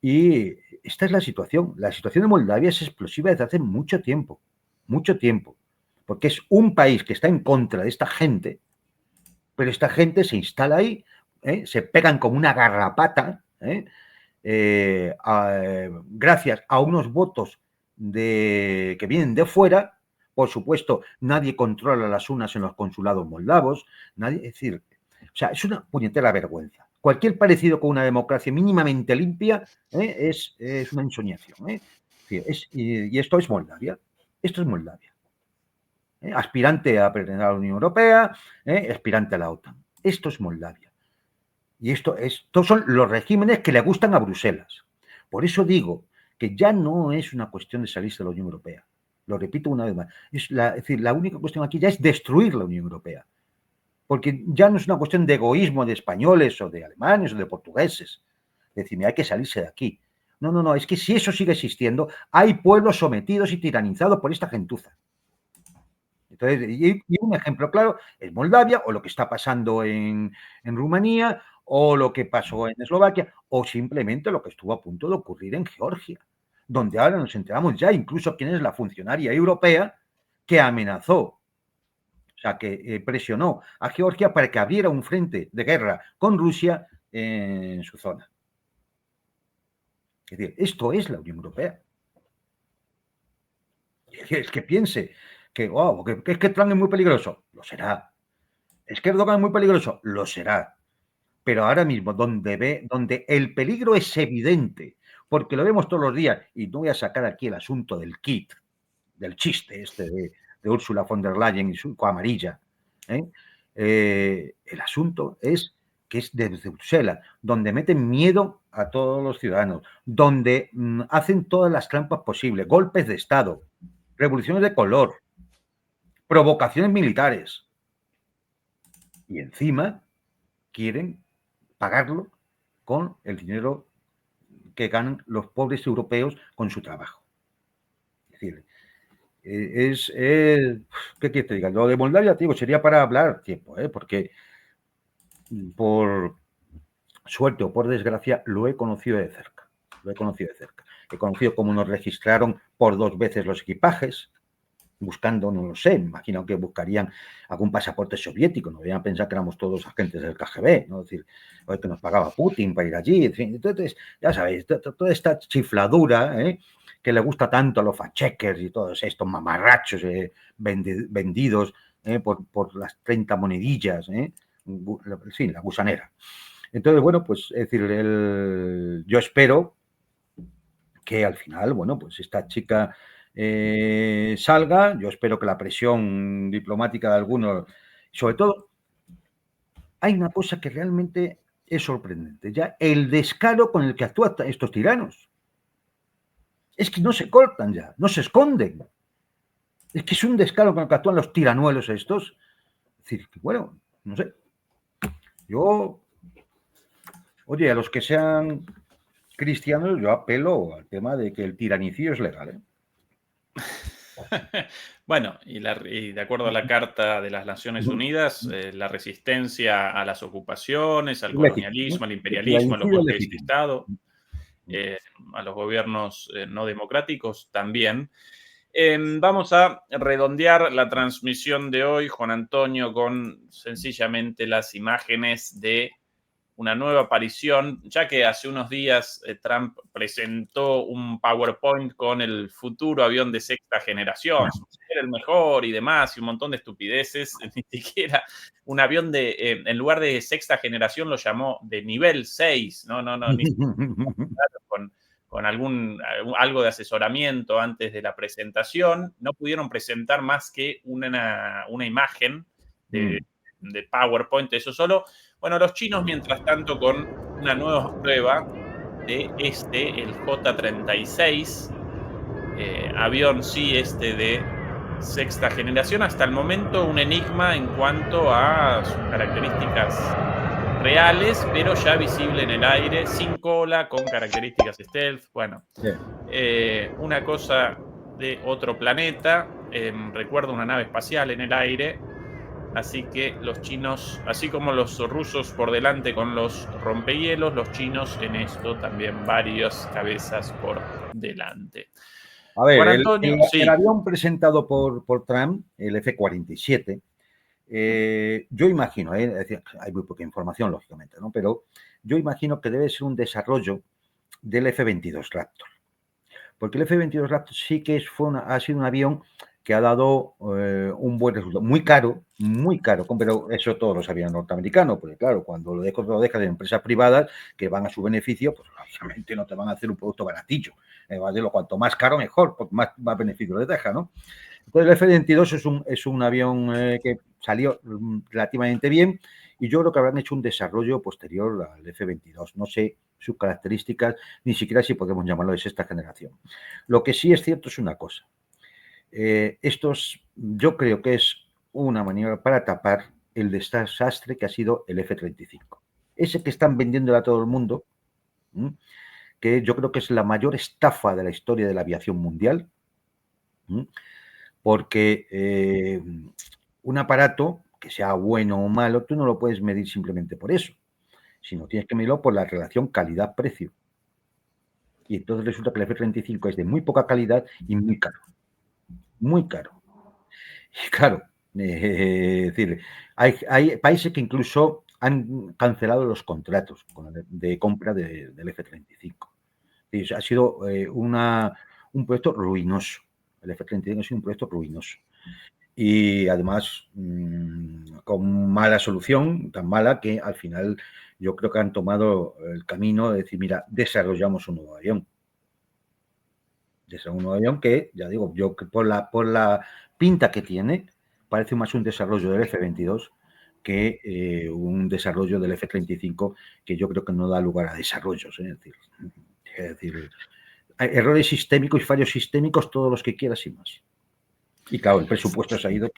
Y esta es la situación. La situación de Moldavia es explosiva desde hace mucho tiempo, porque es un país que está en contra de esta gente, pero esta gente se instala ahí, se pegan como una garrapata, gracias a unos votos que vienen de fuera. Por supuesto, nadie controla las urnas en los consulados moldavos, es decir, o sea, es una puñetera vergüenza. Cualquier parecido con una democracia mínimamente limpia es una ensoñación. Y esto es Moldavia. Esto es Moldavia. Aspirante a pertenecer a la Unión Europea, aspirante a la OTAN. Esto es Moldavia. Y estos son los regímenes que le gustan a Bruselas. Por eso digo que ya no es una cuestión de salirse de la Unión Europea. Lo repito una vez más. Es decir, la única cuestión aquí ya es destruir la Unión Europea. Porque ya no es una cuestión de egoísmo de españoles o de alemanes o de portugueses. Es decir, hay que salirse de aquí. No, es que si eso sigue existiendo, hay pueblos sometidos y tiranizados por esta gentuza. Entonces, y un ejemplo claro es Moldavia, o lo que está pasando en Rumanía, o lo que pasó en Eslovaquia, o simplemente lo que estuvo a punto de ocurrir en Georgia, donde ahora nos enteramos ya incluso quién es la funcionaria europea que amenazó, o sea, que presionó a Georgia para que abriera un frente de guerra con Rusia en su zona. Es decir, esto es la Unión Europea. Es que piense que es que Trump es muy peligroso, lo será. Es que Erdogan es muy peligroso, lo será. Pero ahora mismo, donde el peligro es evidente, porque lo vemos todos los días, y no voy a sacar aquí el asunto del kit, del chiste de Ursula von der Leyen y su amarilla. El asunto es que es desde Bruselas, donde meten miedo a todos los ciudadanos, donde hacen todas las trampas posibles, golpes de Estado, revoluciones de color, provocaciones militares. Y encima quieren pagarlo con el dinero que ganan los pobres europeos con su trabajo. Es decir, ¿qué quieres que te diga? Lo de Moldavia, te digo, sería para hablar tiempo, porque por suerte o por desgracia lo he conocido de cerca. He conocido cómo nos registraron por 2 veces los equipajes, buscando, no lo sé, me imagino que buscarían algún pasaporte soviético, no debían pensar que éramos todos agentes del KGB, ¿no? Es decir, que nos pagaba Putin para ir allí, en fin. Entonces, ya sabéis, toda esta chifladura, que le gusta tanto a los fact-checkers y todos estos mamarrachos vendidos por las 30 monedillas, sí, la gusanera. Entonces, bueno, pues es decir, yo espero que al final, bueno, pues esta chica salga. Yo espero que la presión diplomática de algunos, sobre todo, hay una cosa que realmente es sorprendente, ya el descaro con el que actúan estos tiranos. Es que no se cortan ya, no se esconden. Es que es un descaro con el que actúan los tiranuelos estos. Es decir, que, bueno, no sé. Yo, oye, a los que sean cristianos, yo apelo al tema de que el tiranicidio es legal, Bueno, y de acuerdo a la Carta de las Naciones Unidas, la resistencia a las ocupaciones, al colonialismo, al imperialismo, a los golpes de Estado, a los gobiernos no democráticos también. Vamos a redondear la transmisión de hoy, Juan Antonio, con sencillamente las imágenes de una nueva aparición, ya que hace unos días Trump presentó un PowerPoint con el futuro avión de 6ª generación, era el mejor y demás, y un montón de estupideces, ni siquiera un avión en lugar de 6ª generación lo llamó de nivel 6, ni con algo de asesoramiento antes de la presentación. No pudieron presentar más que una imagen de PowerPoint, eso solo. Bueno, los chinos, mientras tanto, con una nueva prueba de el J-36, avión de 6ª generación, hasta el momento un enigma en cuanto a sus características reales, pero ya visible en el aire, sin cola, con características stealth. Bueno, una cosa de otro planeta. Recuerdo una nave espacial en el aire. Así que los chinos, así como los rusos por delante con los rompehielos, los chinos en esto también varias cabezas por delante. A ver, Juan Antonio, el avión presentado por Trump, el F-47, yo imagino, es decir, hay muy poca información, lógicamente, ¿no? Pero yo imagino que debe ser un desarrollo del F-22 Raptor. Porque el F-22 Raptor sí que ha sido un avión que ha dado un buen resultado. Muy caro, pero eso todos los aviones norteamericanos, porque claro, cuando lo dejas en empresas privadas que van a su beneficio, pues obviamente no te van a hacer un producto baratillo. Cuanto más caro, mejor, porque más beneficio les deja, ¿no? Entonces el F-22 es un avión que salió relativamente bien y yo creo que habrán hecho un desarrollo posterior al F-22. No sé sus características, ni siquiera si podemos llamarlo de 6ª generación. Lo que sí es cierto es una cosa. Yo creo que es una maniobra para tapar el desastre que ha sido el F-35. Ese que están vendiendo a todo el mundo, que yo creo que es la mayor estafa de la historia de la aviación mundial, porque un aparato, que sea bueno o malo, tú no lo puedes medir simplemente por eso, sino tienes que medirlo por la relación calidad-precio. Y entonces resulta que el F-35 es de muy poca calidad y muy caro. Muy caro. Y claro, es decir, hay países que incluso han cancelado los contratos de compra del F-35. Ha sido un proyecto ruinoso. El F-35 ha sido un proyecto ruinoso. Y además con mala solución, tan mala que al final yo creo que han tomado el camino de decir, mira, desarrollamos un nuevo avión. Un nuevo avión que, ya digo, yo por la pinta que tiene, parece más un desarrollo del F-22 que un desarrollo del F-35 que yo creo que no da lugar a desarrollos. Es decir, errores sistémicos y fallos sistémicos, todos los que quieras y más. Y claro, el presupuesto se ha ido.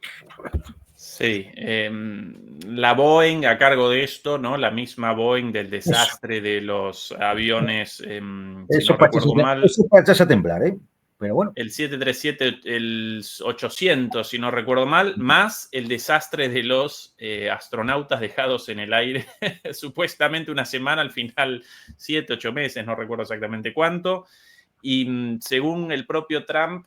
Sí, la Boeing a cargo de esto, ¿no? La misma Boeing del desastre de los aviones, si no recuerdo mal. Eso para echarse a temblar, ¿eh? Pero bueno. El 737, el 800, si no recuerdo mal, más el desastre de los astronautas dejados en el aire, supuestamente una semana, al final 7, 8 meses, no recuerdo exactamente cuánto. Y según el propio Trump,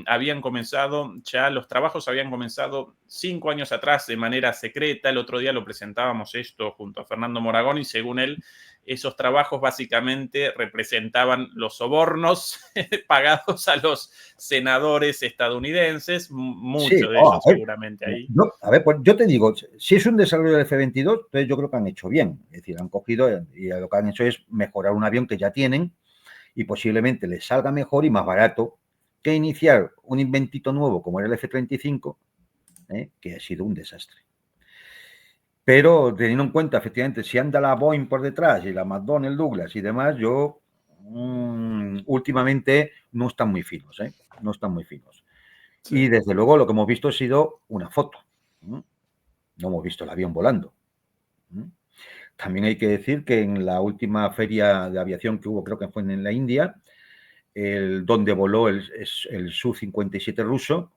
habían comenzado, ya los trabajos habían comenzado 5 años atrás de manera secreta. El otro día lo presentábamos esto junto a Fernando Moragón y según él, esos trabajos básicamente representaban los sobornos pagados a los senadores estadounidenses, muchos de ellos seguramente ahí. A ver, pues yo te digo, si es un desarrollo del F-22, entonces yo creo que han hecho bien. Es decir, han cogido y lo que han hecho es mejorar un avión que ya tienen y posiblemente les salga mejor y más barato que iniciar un inventito nuevo como era el F-35, que ha sido un desastre. Pero teniendo en cuenta, efectivamente, si anda la Boeing por detrás y la McDonnell Douglas y demás, yo últimamente no están muy finos, no están muy finos. Sí. Y desde luego lo que hemos visto ha sido una foto. No hemos visto el avión volando. También hay que decir que en la última feria de aviación que hubo, creo que fue en la India, donde voló el Su-57 ruso,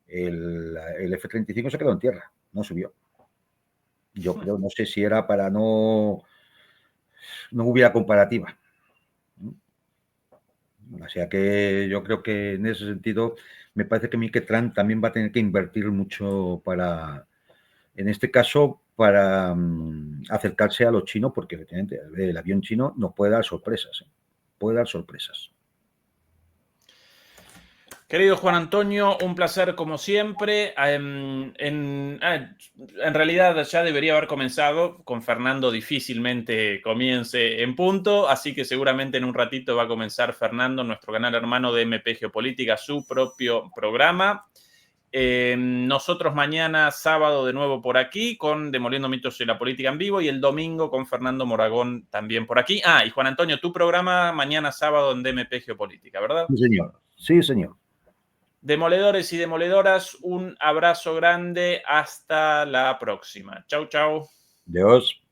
el F-35 se quedó en tierra, no subió. Yo creo, no sé si era para no hubiera comparativa. O sea que yo creo que en ese sentido me parece que Trump también va a tener que invertir mucho para, en este caso, para acercarse a los chinos, porque efectivamente el avión chino nos puede dar sorpresas. Puede dar sorpresas. Querido Juan Antonio, un placer como siempre. En realidad ya debería haber comenzado, con Fernando difícilmente comience en punto, así que seguramente en un ratito va a comenzar Fernando, nuestro canal hermano de MP Geopolítica, su propio programa. Nosotros mañana sábado de nuevo por aquí con Demoliendo Mitos de la Política en vivo y el domingo con Fernando Moragón también por aquí. Y Juan Antonio, tu programa mañana sábado en DMP Geopolítica, ¿verdad? Sí, señor. Sí, señor. Demoledores y demoledoras, un abrazo grande. Hasta la próxima. Chau, chau. Adiós.